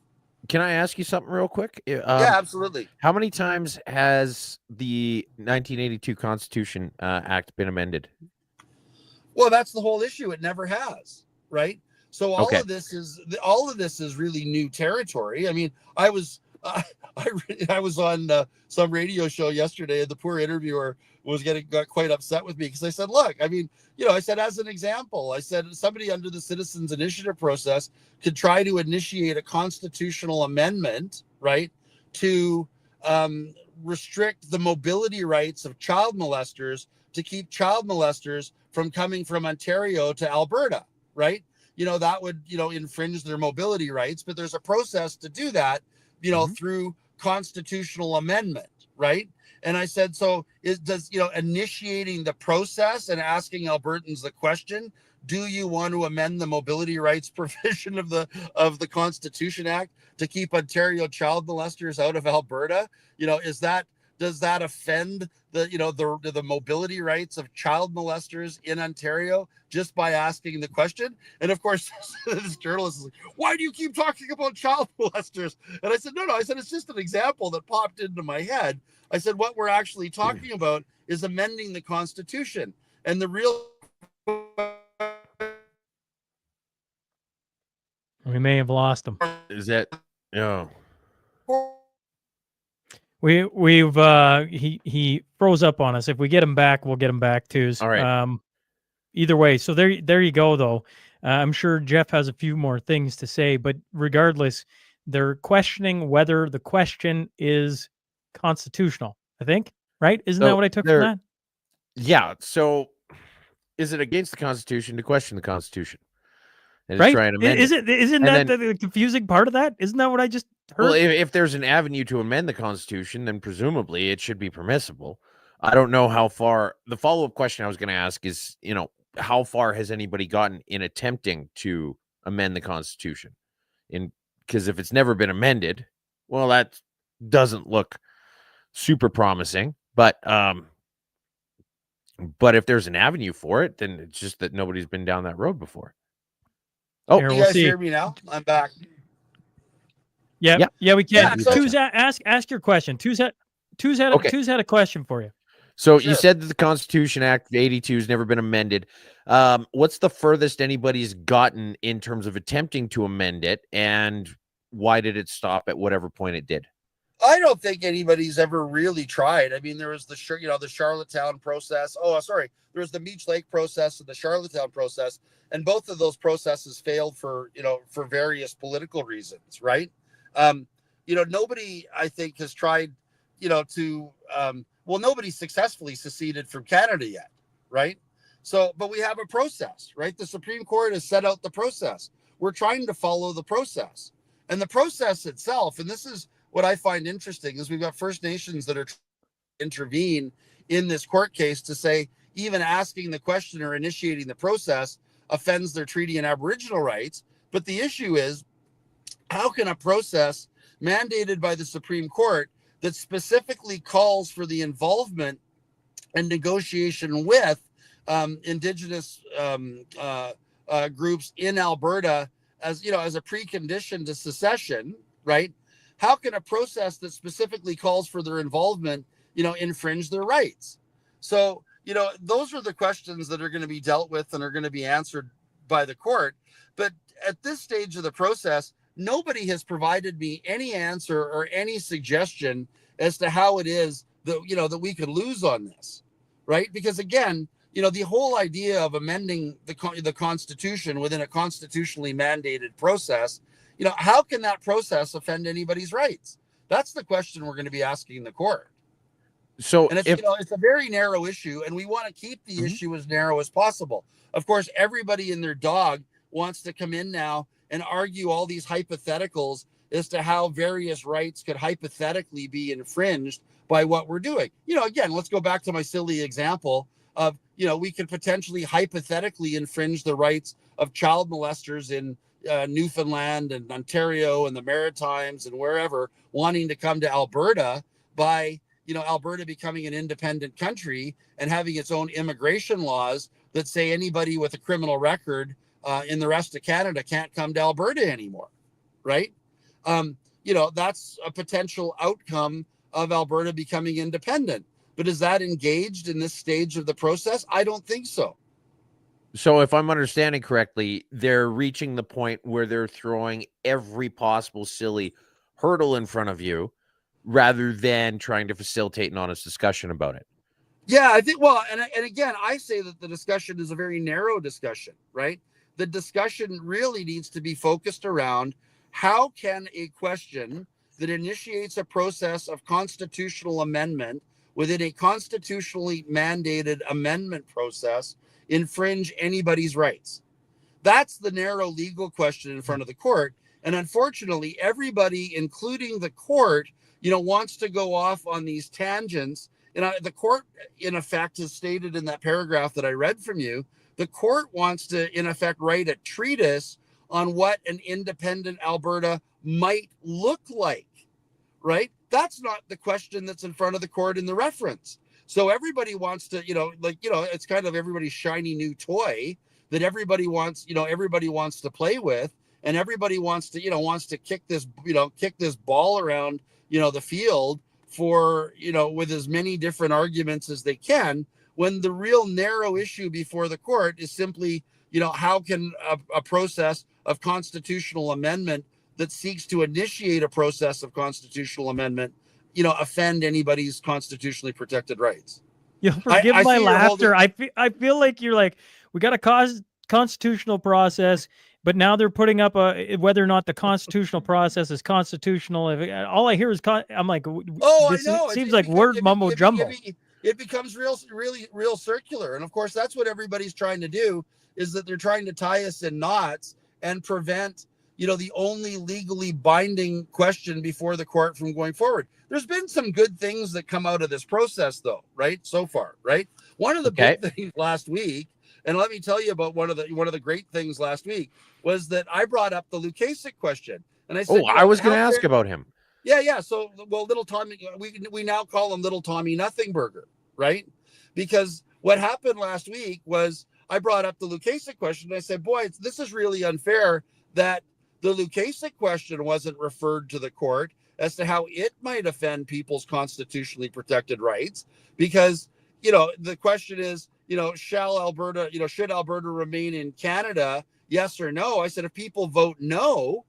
Can I ask you something real quick? Yeah, absolutely. How many times has the 1982 Constitution Act been amended? Well, that's the whole issue. It never has, right? So all of this is really new territory. I mean, I was on some radio show yesterday, and the poor interviewer got quite upset with me because I said, look, I mean, I said, as an example, I said somebody under the Citizens Initiative process could try to initiate a constitutional amendment, right, to restrict the mobility rights of child molesters, to keep child molesters from coming from Ontario to Alberta, right? That would, infringe their mobility rights, but there's a process to do that, through constitutional amendment, right? And I said, so initiating the process and asking Albertans the question, do you want to amend the mobility rights provision of the Constitution Act to keep Ontario child molesters out of Alberta? Does that offend the mobility rights of child molesters in Ontario just by asking the question? And of course, this journalist is like, why do you keep talking about child molesters? And I said, no, I said, it's just an example that popped into my head. I said, what we're actually talking about is amending the Constitution. And the real... We may have lost him. Is that... No. He froze up on us. If we get him back, we'll get him back too. All right. Either way, so there you go. Though I'm sure Jeff has a few more things to say, but regardless, they're questioning whether the question is constitutional. I think, right? Isn't that what I took from that? Yeah. So, is it against the Constitution to question the Constitution? And right? Try and amend isn't that the confusing part of that? Isn't that what I just heard? Well, if there's an avenue to amend the Constitution, then presumably it should be permissible. I don't know how far. The follow-up question I was going to ask is, how far has anybody gotten in attempting to amend the Constitution? Because if it's never been amended, well, that doesn't look super promising. But if there's an avenue for it, then it's just that nobody's been down that road before. Oh, you guys hear me now? I'm back. Yeah, we can. Yeah, so Two's ask your question. Two's had a question for you. So you said that the Constitution Act of 82 has never been amended. What's the furthest anybody's gotten in terms of attempting to amend it, and why did it stop at whatever point it did? I don't think anybody's ever really tried. I mean, there was the Charlottetown process. Oh, sorry. There was the Meech Lake process and the Charlottetown process, and both of those processes failed for various political reasons, right? Nobody, I think, has tried, nobody successfully seceded from Canada yet, right? So, but we have a process, right? The Supreme Court has set out the process. We're trying to follow the process. And the process itself, and this is what I find interesting, is we've got First Nations that are trying to intervene in this court case to say even asking the question or initiating the process offends their treaty and Aboriginal rights. But the issue is, how can a process mandated by the Supreme Court that specifically calls for the involvement and negotiation with indigenous groups in Alberta as as a precondition to secession, right? How can a process that specifically calls for their involvement, infringe their rights? So, those are the questions that are going to be dealt with and are going to be answered by the court. But at this stage of the process, nobody has provided me any answer or any suggestion as to how it is that, that we could lose on this, right? Because again, the whole idea of amending the Constitution within a constitutionally mandated process, how can that process offend anybody's rights? That's the question we're going to be asking the court. So And it's, it's a very narrow issue, and we want to keep the issue as narrow as possible. Of course, everybody and their dog wants to come in now and argue all these hypotheticals as to how various rights could hypothetically be infringed by what we're doing. Again, let's go back to my silly example of, we could potentially hypothetically infringe the rights of child molesters in Newfoundland and Ontario and the Maritimes and wherever wanting to come to Alberta by, Alberta becoming an independent country and having its own immigration laws that say anybody with a criminal record in the rest of Canada can't come to Alberta anymore, right? That's a potential outcome of Alberta becoming independent. But is that engaged in this stage of the process? I don't think so. So if I'm understanding correctly, they're reaching the point where they're throwing every possible silly hurdle in front of you rather than trying to facilitate an honest discussion about it. Yeah, I think, well, and again, I say that the discussion is a very narrow discussion, right? The discussion really needs to be focused around how can a question that initiates a process of constitutional amendment within a constitutionally mandated amendment process infringe anybody's rights? That's the narrow legal question in front of the court. And unfortunately, everybody, including the court, wants to go off on these tangents. And the court, in effect, has stated in that paragraph that I read from you, the court wants to, in effect, write a treatise on what an independent Alberta might look like, right? That's not the question that's in front of the court in the reference. So everybody wants to, it's kind of everybody's shiny new toy that everybody wants to play with, and everybody wants to kick this ball around, the field for, with as many different arguments as they can, when the real narrow issue before the court is simply, how can a process of constitutional amendment that seeks to initiate a process of constitutional amendment, offend anybody's constitutionally protected rights? Forgive my laughter. I feel like you're like, we got a constitutional process, but now they're putting up whether or not the constitutional process is constitutional. All I hear is I'm like, I know. Seems like word mumbo jumbo. It becomes real circular, and of course that's what everybody's trying to do, is that they're trying to tie us in knots and prevent the only legally binding question before the court from going forward. There's been some good things that come out of this process, though, right? So far, right? One of the big things last week, and let me tell you about one of the great things last week, was that I brought up the Lukasic question, and I said, I was going to ask about him. Yeah. So, little Tommy, we now call him Little Tommy Nothing Burger, right? Because what happened last week was I brought up the Lukasic question, and I said, boy, this is really unfair that the Lukasic question wasn't referred to the court as to how it might offend people's constitutionally protected rights, because, the question is, should Alberta remain in Canada? Yes or no? I said, if people vote no,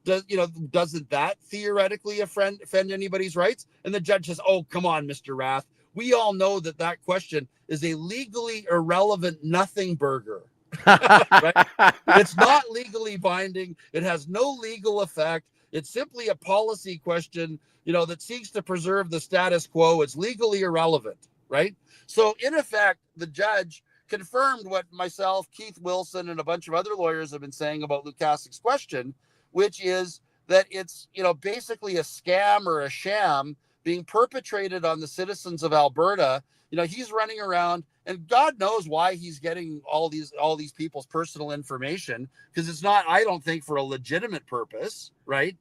doesn't that theoretically offend anybody's rights? And the judge says, oh, come on, Mr. Rath. We all know that question is a legally irrelevant nothing burger. Right? It's not legally binding. It has no legal effect. It's simply a policy question, that seeks to preserve the status quo. It's legally irrelevant, right? So in effect, the judge confirmed what myself, Keith Wilson, and a bunch of other lawyers have been saying about Lukasic's question, which is that it's, basically a scam or a sham being perpetrated on the citizens of Alberta. He's running around, and God knows why he's getting all these people's personal information, because it's not, I don't think, for a legitimate purpose, right?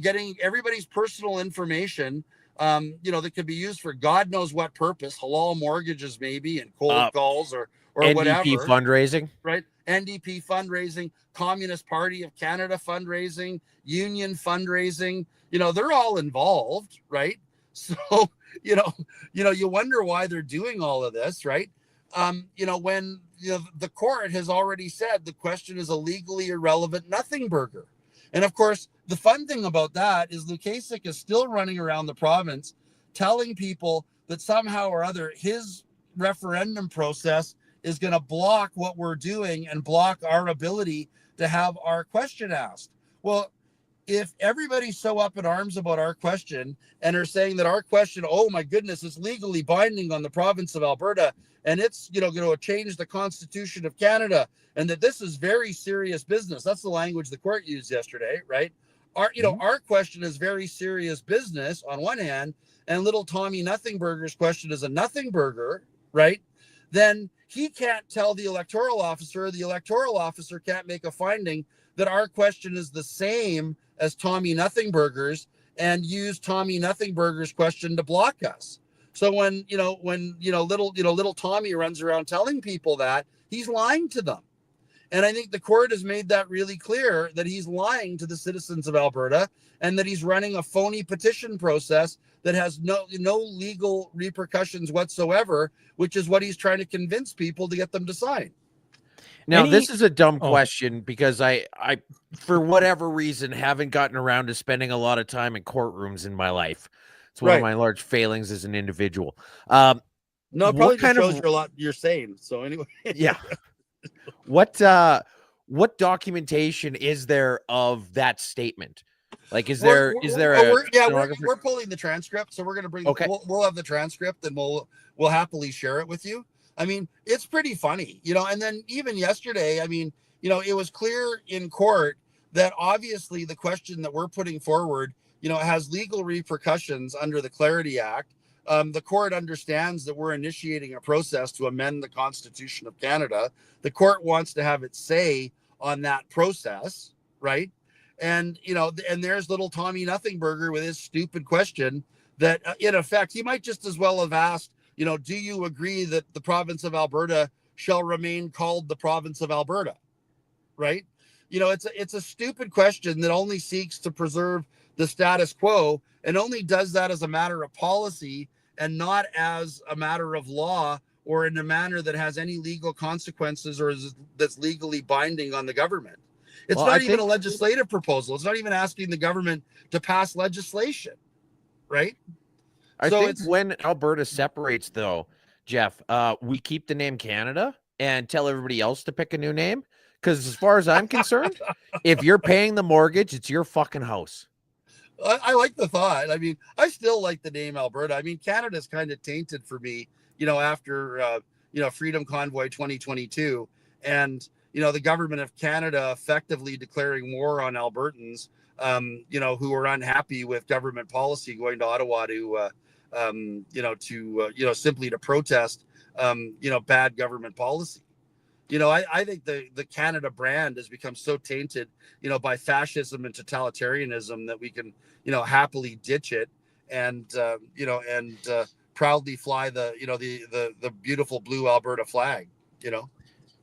Getting everybody's personal information that could be used for God knows what purpose, halal mortgages maybe, and cold Uh, calls or NDP whatever, fundraising. right? NDP fundraising, Communist Party of Canada fundraising, union fundraising, they're all involved, right? So, you wonder why they're doing all of this, right? When the court has already said the question is a legally irrelevant nothing burger. And of course, the fun thing about that is Lukasik is still running around the province telling people that somehow or other his referendum process is going to block what we're doing and block our ability to have our question asked. Well, if everybody's so up in arms about our question and are saying that our question, oh my goodness, is legally binding on the province of Alberta, and it's going to change the Constitution of Canada, and that this is very serious business. That's the language the court used yesterday, right? Our question is very serious business on one hand, and little Tommy Nothingburger's question is a nothing burger, right? Then he can't tell the electoral officer can't make a finding that our question is the same as Tommy Nothingburger's and use Tommy Nothingburger's question to block us. So when little Tommy runs around telling people that, he's lying to them. And I think the court has made that really clear, that he's lying to the citizens of Alberta and that he's running a phony petition process that has no legal repercussions whatsoever, which is what he's trying to convince people to get them to sign. Now, this is a dumb question because I, for whatever reason, haven't gotten around to spending a lot of time in courtrooms in my life. It's one of my large failings as an individual. No, it probably just shows you a lot you're saying. So anyway. Yeah. What documentation is there of that statement? Like, we're pulling the transcript, so we're going to bring. Okay. We'll have the transcript, and we'll happily share it with you. I mean, it's pretty funny, And then even yesterday, I mean, it was clear in court that obviously the question that we're putting forward, has legal repercussions under the Clarity Act. The court understands that we're initiating a process to amend the Constitution of Canada. The court wants to have its say on that process, right? And, and there's little Tommy Nothingburger with his stupid question that, in effect, he might just as well have asked, do you agree that the province of Alberta shall remain called the province of Alberta, right? It's a stupid question that only seeks to preserve the status quo and only does that as a matter of policy and not as a matter of law or in a manner that has any legal consequences or that's legally binding on the government. It's not even a legislative proposal. It's not even asking the government to pass legislation, right? I think when Alberta separates, though, Jeff, we keep the name Canada and tell everybody else to pick a new name. Because as far as I'm concerned, if you're paying the mortgage, it's your fucking house. I like the thought. I mean, I still like the name Alberta. I mean, Canada's kind of tainted for me, after, Freedom Convoy 2022 and, the government of Canada effectively declaring war on Albertans, who are unhappy with government policy, going to Ottawa to, simply to protest, bad government policy. I think the Canada brand has become so tainted, by fascism and totalitarianism that we can, happily ditch it and, proudly fly the beautiful blue Alberta flag,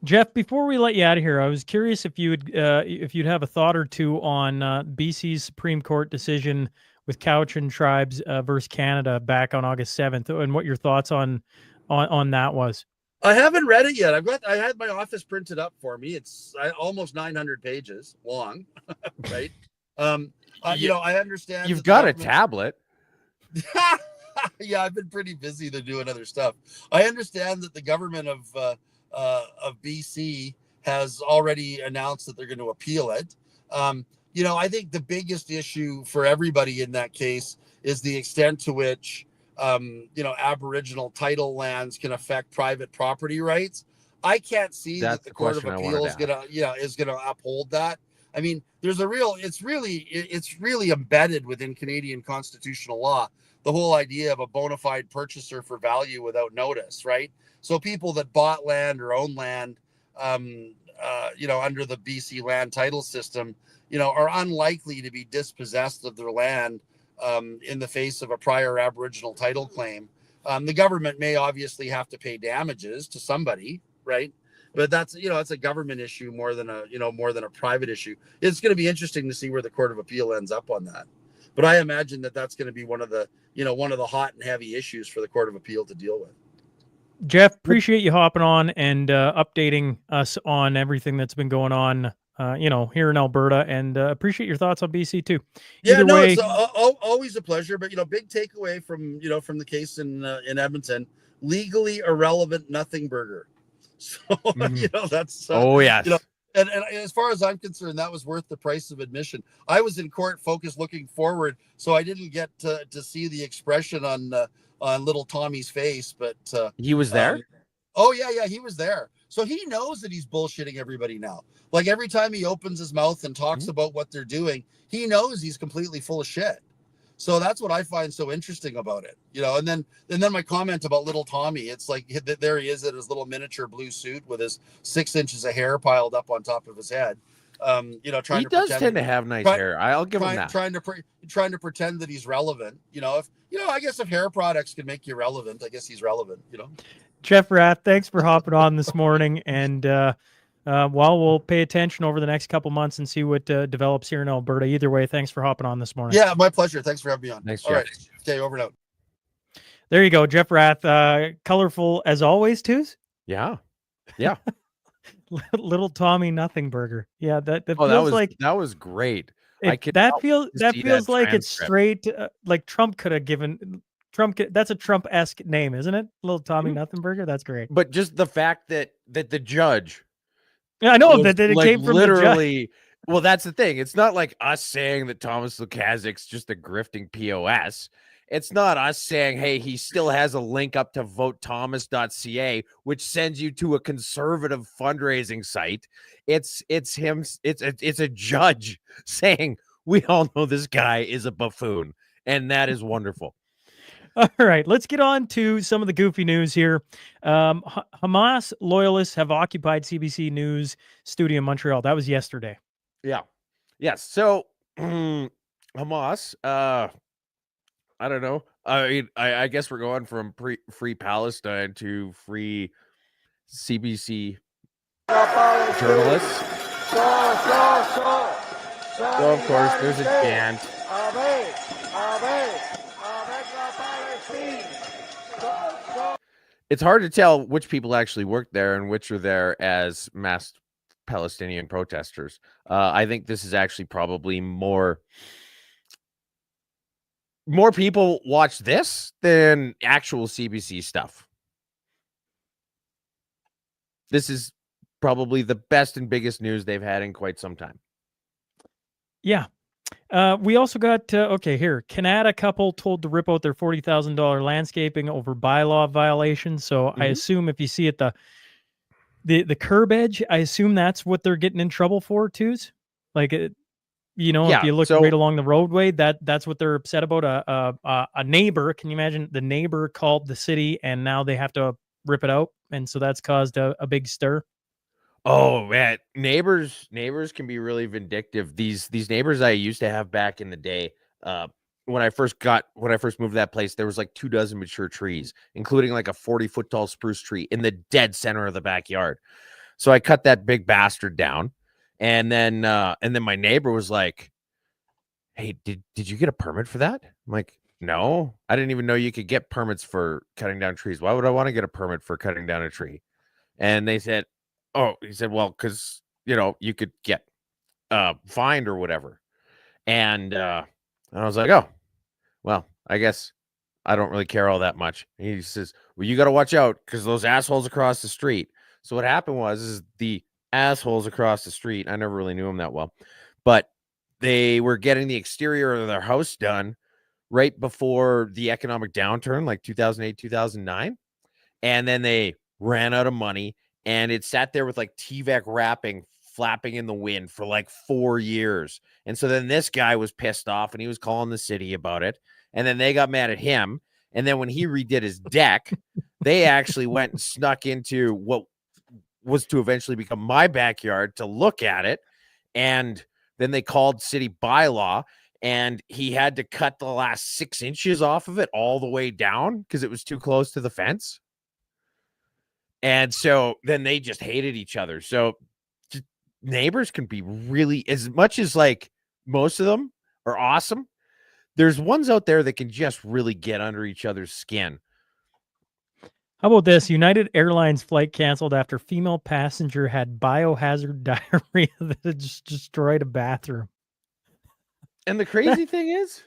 Jeff, before we let you out of here, I was curious if you'd have a thought or two on BC's Supreme Court decision with Cowichan tribes versus Canada back on August 7th, and what your thoughts on that was. I haven't read it yet. I had my office printed up for me. It's almost 900 pages long, right? I understand you've got a tablet. Yeah, I've been pretty busy to doing other stuff. I understand that the government of BC has already announced that they're going to appeal it. I think the biggest issue for everybody in that case is the extent to which Aboriginal title lands can affect private property rights. I can't see that the Court of Appeal is gonna uphold that. I mean, it's really embedded within Canadian constitutional law, the whole idea of a bona fide purchaser for value without notice, right? So people that bought land or own land, under the BC land title system, are unlikely to be dispossessed of their land in the face of a prior Aboriginal title claim. The government may obviously have to pay damages to somebody, right? But that's, it's a government issue more than a private issue. It's going to be interesting to see where the Court of Appeal ends up on that. But I imagine that that's going to be one of the hot and heavy issues for the Court of Appeal to deal with. Jeff, appreciate you hopping on and updating us on everything that's been going on, here in Alberta, and appreciate your thoughts on BC too. Either way, it's always a pleasure. But big takeaway from the case in Edmonton: legally irrelevant nothing burger. So that's yes. And as far as I'm concerned, that was worth the price of admission. I was in court focused looking forward, so I didn't get to see the expression on little Tommy's face, but he was there. Oh yeah, he was there. So he knows that he's bullshitting everybody now. Like every time he opens his mouth and talks about what they're doing, he knows he's completely full of shit. So that's what I find so interesting about it, and then my comment about little Tommy, it's like there he is in his little miniature blue suit with his 6 inches of hair piled up on top of his head. Trying he to does tend to have nice hair. I'll give him that. Trying to pretend that he's relevant. I guess if hair products can make you relevant, I guess he's relevant. Jeff Rath, thanks for hopping on this morning, and we'll pay attention over the next couple months and see what develops here in Alberta. Either way, thanks for hopping on this morning. Yeah, my pleasure. Thanks for having me on. Thanks, All Jeff. right. Okay, over and out. There you go, Jeff Rath. Colorful as always, Twos. Yeah. Little Tommy Nothing Burger. Yeah, that feels like that was great. That feels like it's transcript. straight. Like Trump could have given that's a Trump-esque name, isn't it? Little Tommy Nothing Burger. That's great. But just the fact that the judge, I know was, that it like, came from literally. Well, that's the thing. It's not like us saying that Thomas Lukaszik's just a grifting POS. It's not us saying, hey, he still has a link up to votethomas.ca, which sends you to a conservative fundraising site. It's him. It's a judge saying, we all know this guy is a buffoon. And that is wonderful. All right, let's get on to some of the goofy news here. Hamas loyalists have occupied CBC News studio in Montreal. That was yesterday. Yeah. Yes. So Hamas, I don't know. I mean, I guess we're going from free Palestine to free CBC journalists. So, of course, there's a chant. It's hard to tell which people actually work there and which are there as masked Palestinian protesters. I think this is actually probably more people watch this than actual CBC stuff. This is probably the best and biggest news they've had in quite some time. Yeah. We also got, here, Canada couple told to rip out their $40,000 landscaping over bylaw violations. So I assume if you see it, the curb edge, I assume that's what they're getting in trouble for, Twos. Like, if you look right along the roadway, that's what they're upset about. A neighbor, can you imagine? The neighbor called the city and now they have to rip it out. And so that's caused a big stir. Oh man, neighbors can be really vindictive. These neighbors I used to have back in the day, when I first moved to that place, there was like 24 mature trees, including like a 40-foot tall spruce tree in the dead center of the backyard. So I cut that big bastard down, and then my neighbor was like, "Hey, did you get a permit for that?" I'm like, "No, I didn't even know you could get permits for cutting down trees. Why would I want to get a permit for cutting down a tree?" And they said, "Oh," he said, "well, because you could get fined or whatever." And I was like, "Oh, well, I guess I don't really care all that much." And he says, "Well, you got to watch out because those assholes across the street." So what happened was the assholes across the street, I never really knew them that well, but they were getting the exterior of their house done right before the economic downturn, like 2008, 2009. And then they ran out of money. And it sat there with like TVAC wrapping flapping in the wind for like 4 years. And so then this guy was pissed off and he was calling the city about it. And then they got mad at him. And then when he redid his deck, they actually went and snuck into what was to eventually become my backyard to look at it. And then they called city bylaw. and he had to cut the last 6 inches off of it all the way down because it was too close to the fence. And so then they just hated each other. So neighbors can be really, as much as like most of them are awesome, there's ones out there that can just really get under each other's skin. How about this? United Airlines flight canceled after female passenger had biohazard diarrhea that had just destroyed a bathroom. And the crazy thing is,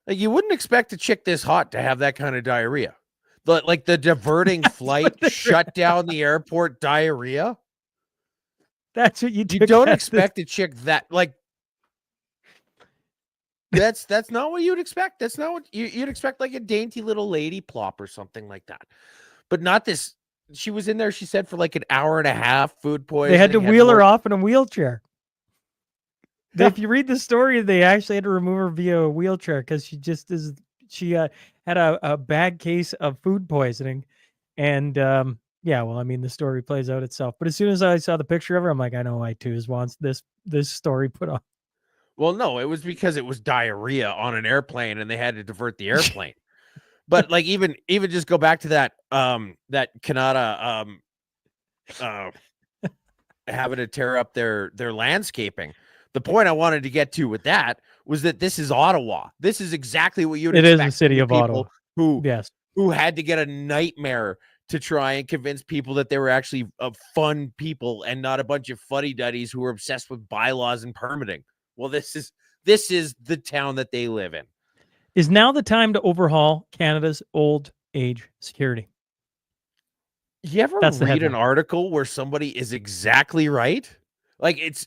like, you wouldn't expect a chick this hot to have that kind of diarrhea. Like the diverting flight shut down the airport diarrhea. That's what you don't expect a chick that, like, that's not what you'd expect. That's not what you'd expect, like a dainty little lady plop or something like that. But not this. She was in there, she said, for like an hour and a half, food poisoning. They had to wheel her off in a wheelchair. If you read the story, they actually had to remove her via a wheelchair because she had a bad case of food poisoning. And yeah, well, I mean, the story plays out itself. But as soon as I saw the picture of her, I'm like, I know I2s wants this story put on. Well, no, it was because it was diarrhea on an airplane and they had to divert the airplane. But like even just go back to that that Canada having to tear up their landscaping. The point I wanted to get to with that was that this is Ottawa. This is exactly what you'd expect. It is the city of Ottawa. Who had to get a nightmare to try and convince people that they were actually fun people and not a bunch of fuddy-duddies who were obsessed with bylaws and permitting. Well, this is the town that they live in. Is now the time to overhaul Canada's old age security? You ever read an article where somebody is exactly right? Like it's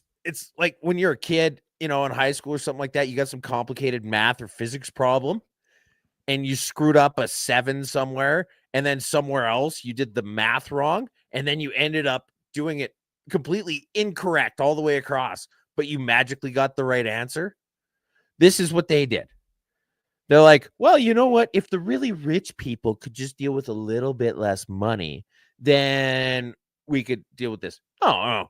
like when you're a kid, in high school or something like that, you got some complicated math or physics problem and you screwed up a 7 somewhere, and then somewhere else you did the math wrong, and then you ended up doing it completely incorrect all the way across, but you magically got the right answer. This is what they did. They're like, well, you know what? If the really rich people could just deal with a little bit less money, then we could deal with this. Oh.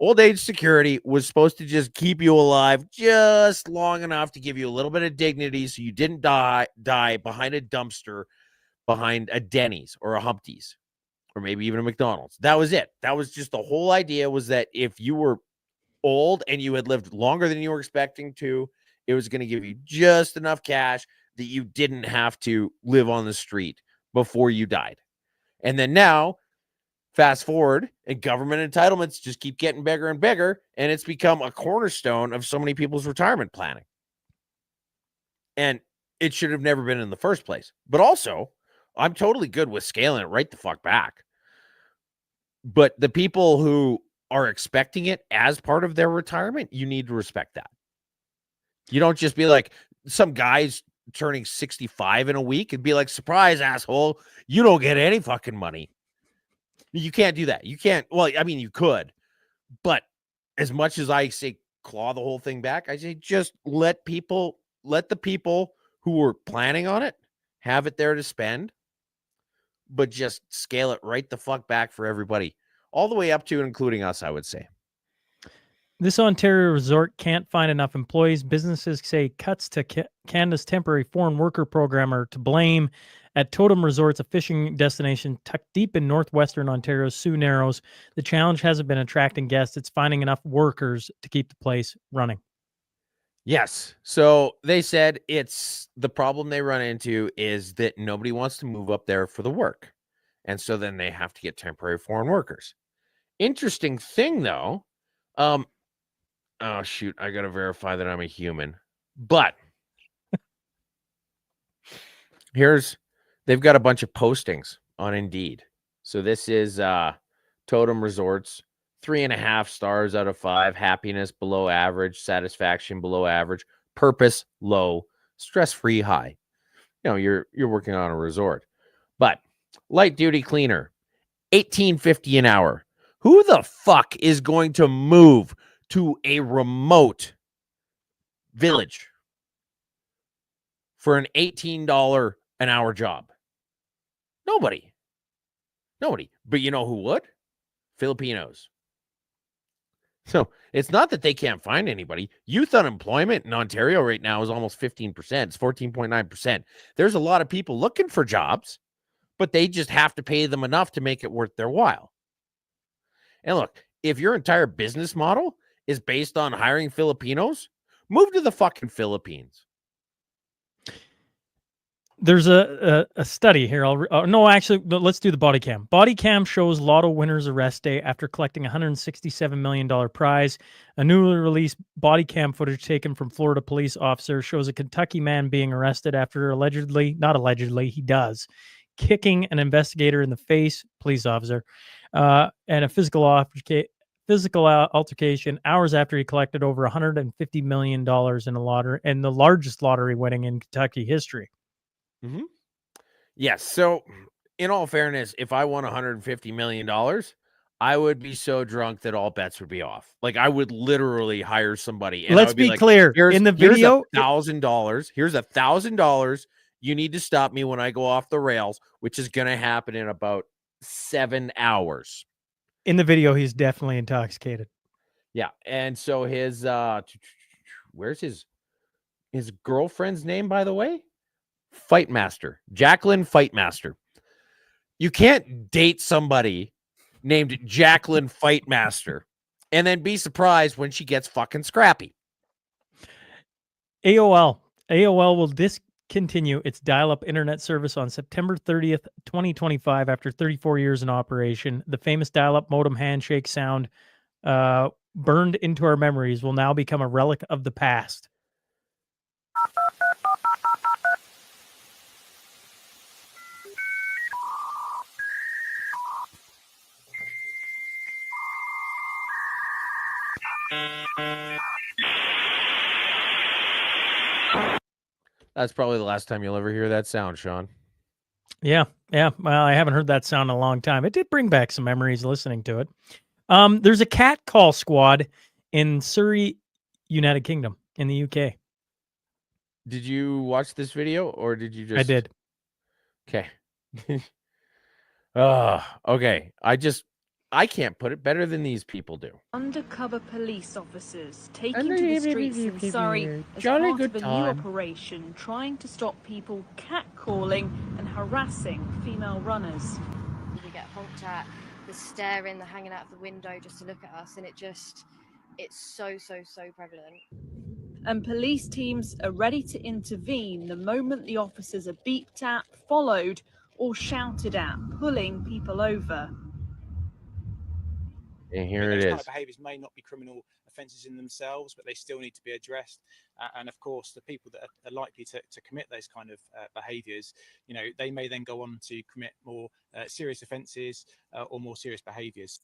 Old age security was supposed to just keep you alive just long enough to give you a little bit of dignity so you didn't die behind a dumpster, behind a Denny's or a Humpty's, or maybe even a McDonald's. That was it. That was just the whole idea, was that if you were old and you had lived longer than you were expecting to, it was going to give you just enough cash that you didn't have to live on the street before you died. And then now, fast forward, and government entitlements just keep getting bigger and bigger, and it's become a cornerstone of so many people's retirement planning. And it should have never been in the first place. But also, I'm totally good with scaling it right the fuck back. But the people who are expecting it as part of their retirement, you need to respect that. You don't just be like, some guy's turning 65 in a week and be like, surprise, asshole, you don't get any fucking money. You can't do that. You can't. Well, I mean, you could, but as much as I say claw the whole thing back, I say just let the people who were planning on it have it there to spend, but just scale it right the fuck back for everybody, all the way up to and including us, I would say. This Ontario resort can't find enough employees. Businesses say cuts to Canada's temporary foreign worker program are to blame. At Totem Resorts, a fishing destination tucked deep in northwestern Ontario's Sioux Narrows, the challenge hasn't been attracting guests. It's finding enough workers to keep the place running. Yes. So they said it's the problem they run into is that nobody wants to move up there for the work. And so then they have to get temporary foreign workers. Interesting thing, though. Oh, shoot. I got to verify that I'm a human. But they've got a bunch of postings on Indeed. So this is Totem Resorts, 3.5 stars out of 5, happiness below average, satisfaction below average, purpose low, stress-free high. You're working on a resort. But light duty cleaner, $18.50 an hour. Who the fuck is going to move to a remote village for an $18 an hour job? Nobody. But you know who would? Filipinos. So it's not that they can't find anybody. Youth unemployment in Ontario right now is almost 15%. It's 14.9%. There's a lot of people looking for jobs, but they just have to pay them enough to make it worth their while. And look, if your entire business model is based on hiring Filipinos, move to the fucking Philippines. There's a study here. No, actually, let's do the body cam. Body cam shows lotto winners arrest day after collecting $167 million prize. A newly released body cam footage taken from Florida police officer shows a Kentucky man being arrested after he does, kicking an investigator in the face, police officer, and a physical altercation hours after he collected over $150 million in a lottery, and the largest lottery winning in Kentucky history. Mm-hmm. Yes. So, in all fairness, if I won $150 million, I would be so drunk that all bets would be off. Like, I would literally hire somebody. And Let's be clear. In the video, here's $1,000. Here's $1,000. You need to stop me when I go off the rails, which is going to happen in about 7 hours. In the video, he's definitely intoxicated. Yeah. And so his, where's his girlfriend's name, by the way? Fightmaster, Jacqueline Fightmaster. You can't date somebody named Jacqueline Fightmaster and then be surprised when she gets fucking scrappy. AOL will discontinue its dial-up internet service on September 30th, 2025 after 34 years in operation. The famous dial-up modem handshake sound burned into our memories will now become a relic of the past. That's probably the last time you'll ever hear that sound, Sean. Yeah. Well, I haven't heard that sound in a long time. It did bring back some memories listening to it. There's a cat call squad in Surrey, United Kingdom, in the UK. Did you watch this video or did you just... I did. Okay. Okay. I can't put it better than these people do. Undercover police officers taking to the streets in Surrey as part of a new operation trying to stop people catcalling and harassing female runners. We get honked at, the staring, the hanging out of the window just to look at us, and it's so prevalent. And police teams are ready to intervene the moment the officers are beeped at, followed, or shouted at, pulling people over. And here it is. Those kind of behaviours may not be criminal offences in themselves, but they still need to be addressed. And of course, the people that are likely to commit those kind of behaviours, they may then go on to commit more serious offences or more serious behaviours.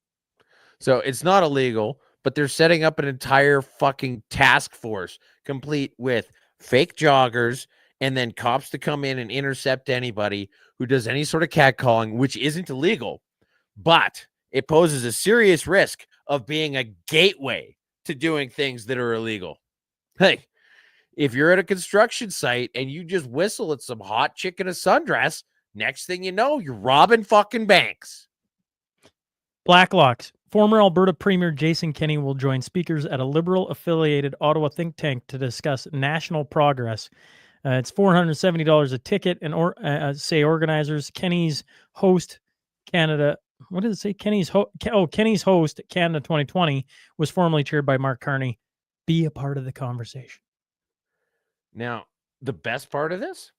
So it's not illegal, but they're setting up an entire fucking task force complete with fake joggers and then cops to come in and intercept anybody who does any sort of catcalling, which isn't illegal, but it poses a serious risk of being a gateway to doing things that are illegal. Hey, if you're at a construction site and you just whistle at some hot chick in a sundress, next thing you know, you're robbing fucking banks. Blacklocks. Former Alberta Premier Jason Kenney will join speakers at a Liberal-affiliated Ottawa think tank to discuss national progress. It's $470 a ticket, and say organizers, Kenney's host Canada. What does it say? Kenney's host Canada 2020 was formerly chaired by Mark Carney. Be a part of the conversation. Now, the best part of this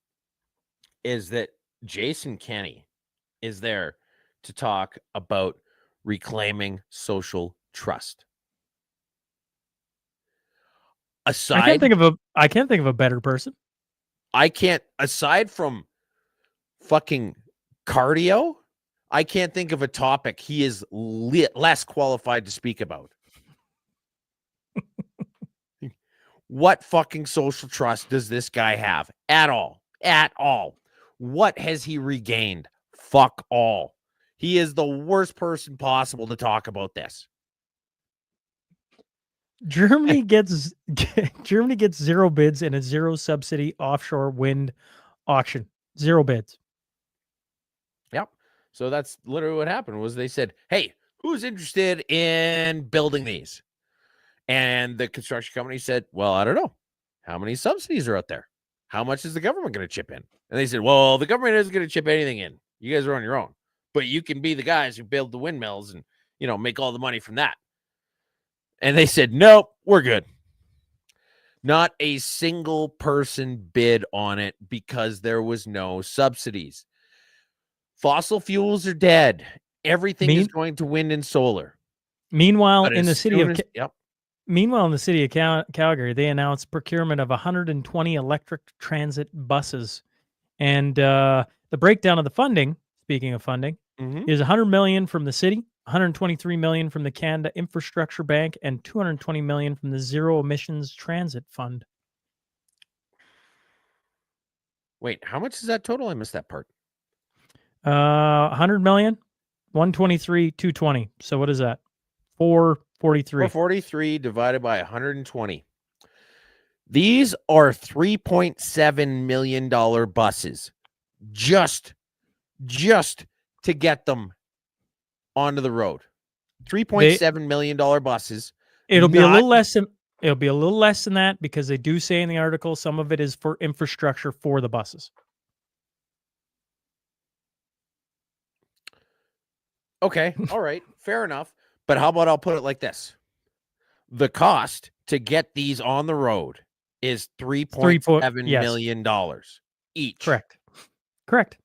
is that Jason Kenney is there to talk about reclaiming social trust. I can't think of a better person. Aside from fucking cardio, I can't think of a topic he is less qualified to speak about. What fucking social trust does this guy have at all? At all. What has he regained? Fuck all. He is the worst person possible to talk about this. Germany gets 0 bids in a 0 subsidy offshore wind auction. 0 bids. Yep. So that's literally what happened was they said, hey, who's interested in building these? And the construction company said, well, I don't know. How many subsidies are out there? How much is the government going to chip in? And they said, well, the government isn't going to chip anything in. You guys are on your own. But you can be the guys who build the windmills and, make all the money from that. And they said, nope, we're good. Not a single person bid on it because there was no subsidies. Fossil fuels are dead. Everything is going to wind and solar. Meanwhile, But in the as city soon of as- yep. Meanwhile, in the city of Calgary, they announced procurement of 120 electric transit buses, and the breakdown of the funding. Speaking of funding, is 100 million from the city, 123 million from the Canada Infrastructure Bank, and 220 million from the Zero Emissions Transit Fund. Wait, how much is that total? I missed that part. 100 million, 123, 220. So what is that? 443. 443 divided by 120. These are $3.7 million buses just to get them onto the road. $3.7 million buses. It'll be a little less than that because they do say in the article some of it is for infrastructure for the buses. Okay, all right, fair enough. But how about I'll put it like this? The cost to get these on the road is $3.7 million each. Correct.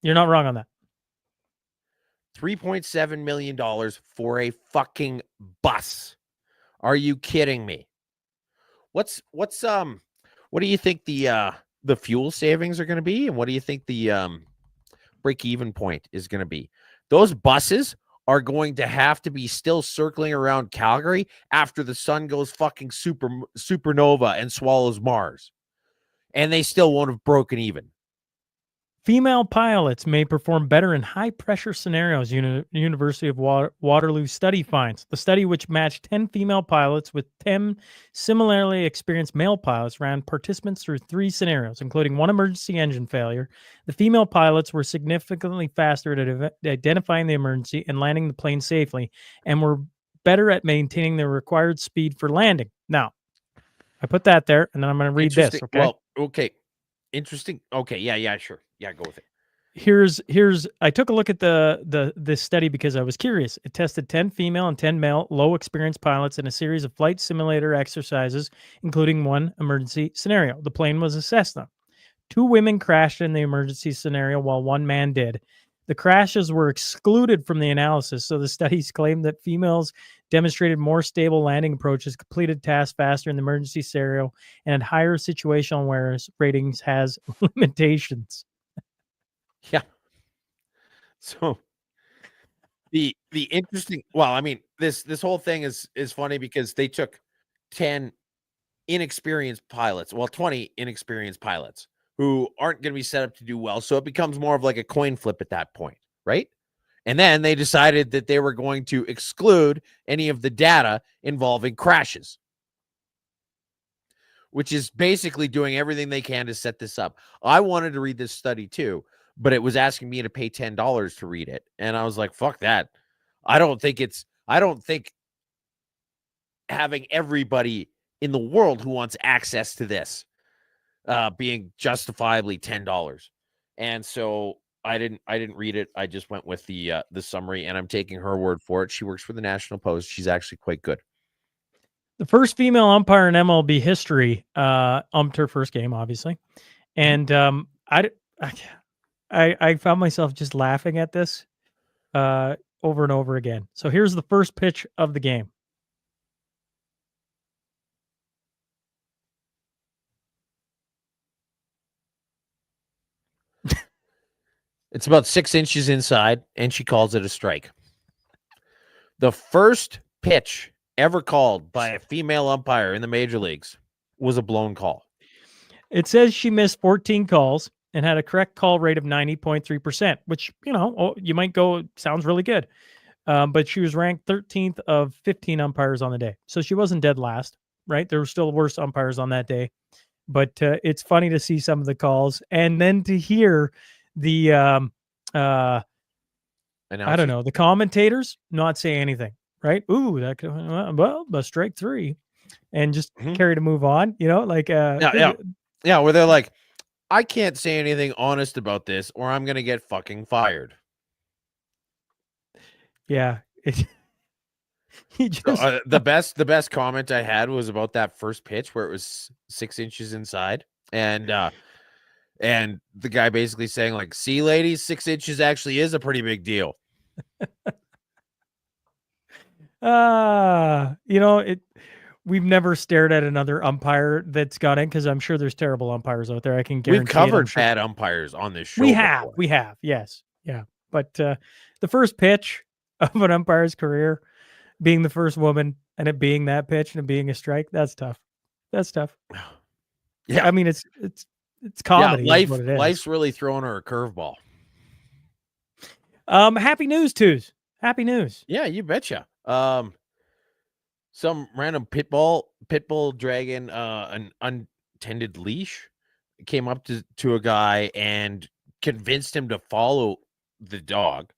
You're not wrong on that. $3.7 million for a fucking bus. Are you kidding me? What do you think the fuel savings are going to be, and what do you think the break-even point is going to be? Those buses are going to have to be still circling around Calgary after the sun goes fucking supernova and swallows Mars. And they still won't have broken even. Female pilots may perform better in high-pressure scenarios, University of Waterloo study finds. The study, which matched 10 female pilots with 10 similarly experienced male pilots, ran participants through 3 scenarios, including 1 emergency engine failure. The female pilots were significantly faster at identifying the emergency and landing the plane safely, and were better at maintaining the required speed for landing. Now, I put that there, and then I'm going to read this, okay? Well, okay. Interesting. Okay, yeah, sure. Yeah, go with it. Here's I took a look at this study because I was curious. It tested 10 female and 10 male low experienced pilots in a series of flight simulator exercises, including 1 emergency scenario. The plane was a Cessna. 2 women crashed in the emergency scenario while 1 man did. The crashes were excluded from the analysis, so the studies claimed that females demonstrated more stable landing approaches, completed tasks faster in the emergency scenario, and had higher situational awareness ratings has limitations. Yeah. So the interesting, well, I mean, this whole thing is funny because they took 10 inexperienced pilots, 20 inexperienced pilots who aren't going to be set up to do well. So it becomes more of like a coin flip at that point, right? And then they decided that they were going to exclude any of the data involving crashes, which is basically doing everything they can to set this up. I wanted to read this study too, but it was asking me to pay $10 to read it. And I was like, fuck that. I don't think having everybody in the world who wants access to this being justifiably $10. And so I didn't read it. I just went with the summary, and I'm taking her word for it. She works for the National Post. She's actually quite good. The first female umpire in MLB history umped her first game, obviously. And I found myself just laughing at this over and over again. So here's the first pitch of the game. It's about 6 inches inside, and she calls it a strike. The first pitch ever called by a female umpire in the major leagues was a blown call. It says she missed 14 calls and had a correct call rate of 90.3%, which, you might go, sounds really good. But she was ranked 13th of 15 umpires on the day. So she wasn't dead last, right? There were still worse umpires on that day. But it's funny to see some of the calls and then to hear the, I don't know, the commentators not say anything. right? Ooh, that could, well, a strike 3, and just Mhm. carry to move on. Yeah, where they're like, I can't say anything honest about this, or I'm gonna get fucking fired. Yeah. He So, just the best comment I had was about that first pitch where it was 6 inches inside, and the guy basically saying like, "See, ladies, 6 inches actually is a pretty big deal." we've never stared at another umpire that's got in, because I'm sure there's terrible umpires out there. I can We've guarantee it. I'm covered sure bad umpires on this show we before. have, yes, yeah. But the first pitch of an umpire's career, being the first woman, and it being that pitch and it being a strike, that's tough. That's tough. Yeah, I mean, it's comedy, is what it is. life's really throwing her a curveball. Happy news, twos. Happy news. Yeah, you betcha. Some random pit bull dragging an untended leash came up to a guy and convinced him to follow the dog,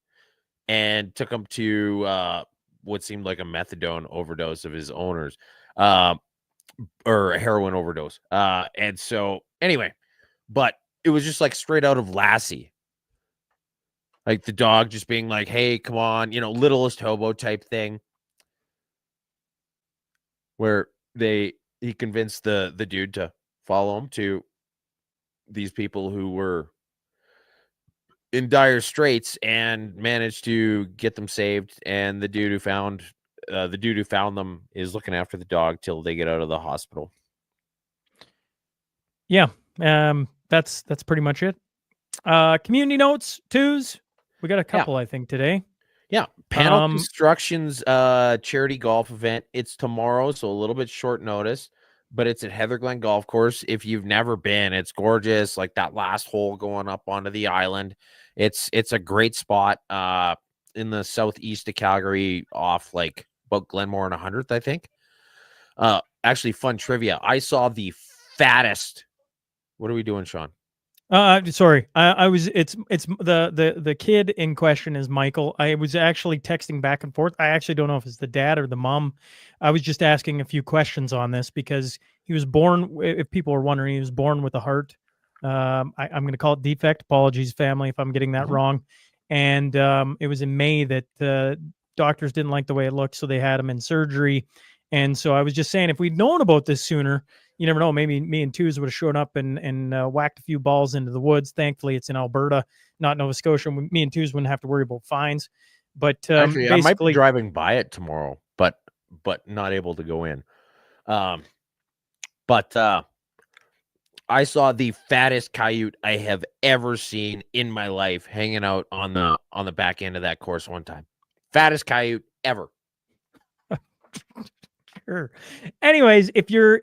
and took him to what seemed like a methadone overdose of his owners, or a heroin overdose. And so anyway, but it was just like straight out of Lassie. Like the dog just being like, "Hey, come on," littlest hobo type thing. Where he convinced the dude to follow him to these people who were in dire straits, and managed to get them saved. And the dude who found them is looking after the dog till they get out of the hospital. Yeah. That's pretty much it. Community notes, twos. We got a couple, I think, today. Yeah. Panel Construction's charity golf event. It's tomorrow, so a little bit short notice, but it's at Heather Glen Golf Course. If you've never been, it's gorgeous. Like that last hole going up onto the island. It's a great spot in the southeast of Calgary, off like about Glenmore and 100th, I think. Actually, fun trivia. I saw the fattest. What are we doing, Sean? Sorry. It's the kid in question is Michael. I was actually texting back and forth. I actually don't know if it's the dad or the mom. I was just asking a few questions on this, because he was born, if people are wondering, he was born with a heart. I'm going to call it defect. Apologies, family, if I'm getting that wrong. And it was in May that doctors didn't like the way it looked, so they had him in surgery. And so I was just saying, if we'd known about this sooner, you never know. Maybe me and Twos would have shown up and whacked a few balls into the woods. Thankfully, it's in Alberta, not Nova Scotia. Me and Twos wouldn't have to worry about fines. But actually, I might be driving by it tomorrow, but not able to go in. But I saw the fattest coyote I have ever seen in my life hanging out on the back end of that course one time. Fattest coyote ever. Sure. Anyways, if you're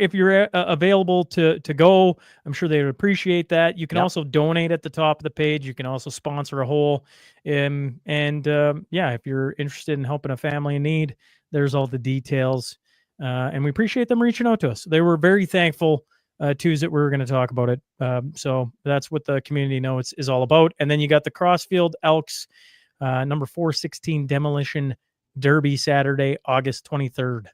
available to go, I'm sure they would appreciate that. You can also donate at the top of the page. You can also sponsor a hole. Yeah, if you're interested in helping a family in need, there's all the details. And we appreciate them reaching out to us. They were very thankful Tuesday we were going to talk about it. So that's what the community notes is all about. And then you got the Crossfield Elks number 416 Demolition Derby, Saturday, August 23rd.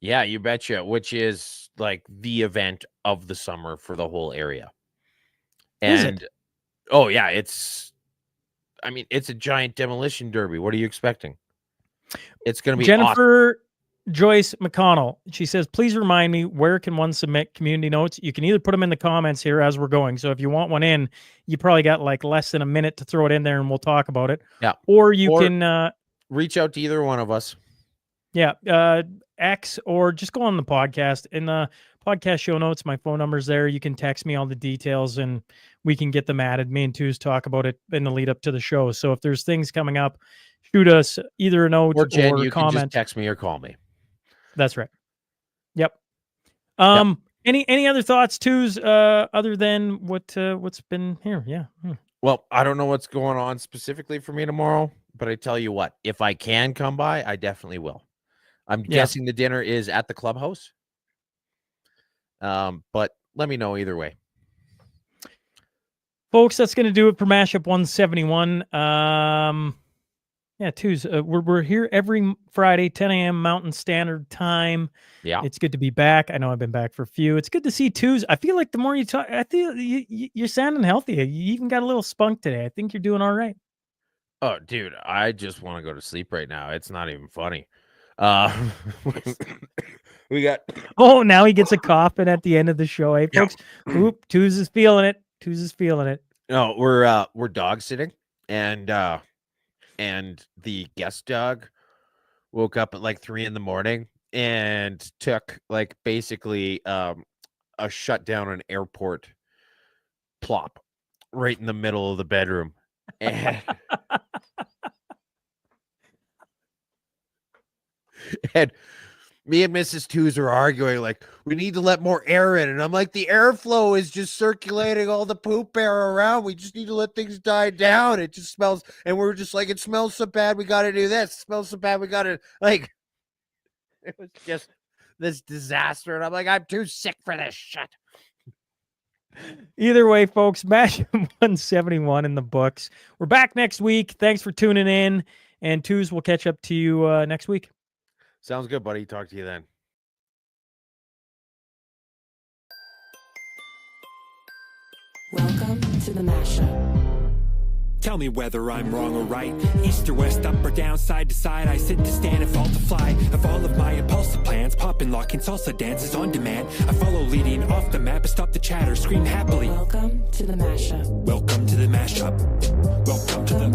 Yeah, you betcha, which is like the event of the summer for the whole area. And oh yeah, it's a giant demolition derby. What are you expecting? It's going to be Jennifer awesome. Joyce McConnell. She says, please remind me, where can one submit community notes? You can either put them in the comments here as we're going. So if you want one in, you probably got like less than a minute to throw it in there and we'll talk about it. Yeah. Or you can reach out to either one of us. Yeah. X, or just go on the podcast. In the podcast show notes, my phone number's there. You can text me all the details and we can get them added. Me and Twos talk about it in the lead up to the show. So if there's things coming up, shoot us either a note or Jen, or you comment. Can just text me or call me. That's right. Yep. Any other thoughts, Twos, other than what's been here? Yeah. Well, I don't know what's going on specifically for me tomorrow, but I tell you what, if I can come by, I definitely will. I'm guessing the dinner is at the clubhouse. But let me know either way. Folks, that's going to do it for Mashup 171. Yeah, Twos. We're here every Friday, 10 a.m. Mountain Standard Time. Yeah. It's good to be back. I know I've been back for a few. It's good to see Twos. I feel like the more you talk, I feel you're sounding healthy. You even got a little spunk today. I think you're doing all right. Oh, dude, I just want to go to sleep right now. It's not even funny. We got. Oh, now he gets a coffin at the end of the show, eh, folks? Oop, Twos is feeling it. Twos is feeling it. No, we're dog sitting, and the guest dog woke up at like 3 a.m. and took like basically a shutdown an airport plop right in the middle of the bedroom. And and me and Mrs. Twos are arguing like we need to let more air in, and I'm like, the airflow is just circulating all the poop air around. We just need to let things die down. It just smells, and we're just like, it smells so bad, we got to do this. It smells so bad, we got to like. It was just this disaster, and I'm like, I'm too sick for this shit. Either way, folks, Mashup 171 in the books. We're back next week. Thanks for tuning in, and Twos, we'll catch up to you next week. Sounds good, buddy. Talk to you then. Welcome to the Mashup. Tell me whether I'm wrong or right. East or west, up or down, side to side. I sit to stand and fall to fly. Of all of my impulsive plans, popping, locking, salsa dances on demand. I follow leading off the map, and stop the chatter, scream happily. Welcome to the Mashup. Welcome to the mashup. Welcome to the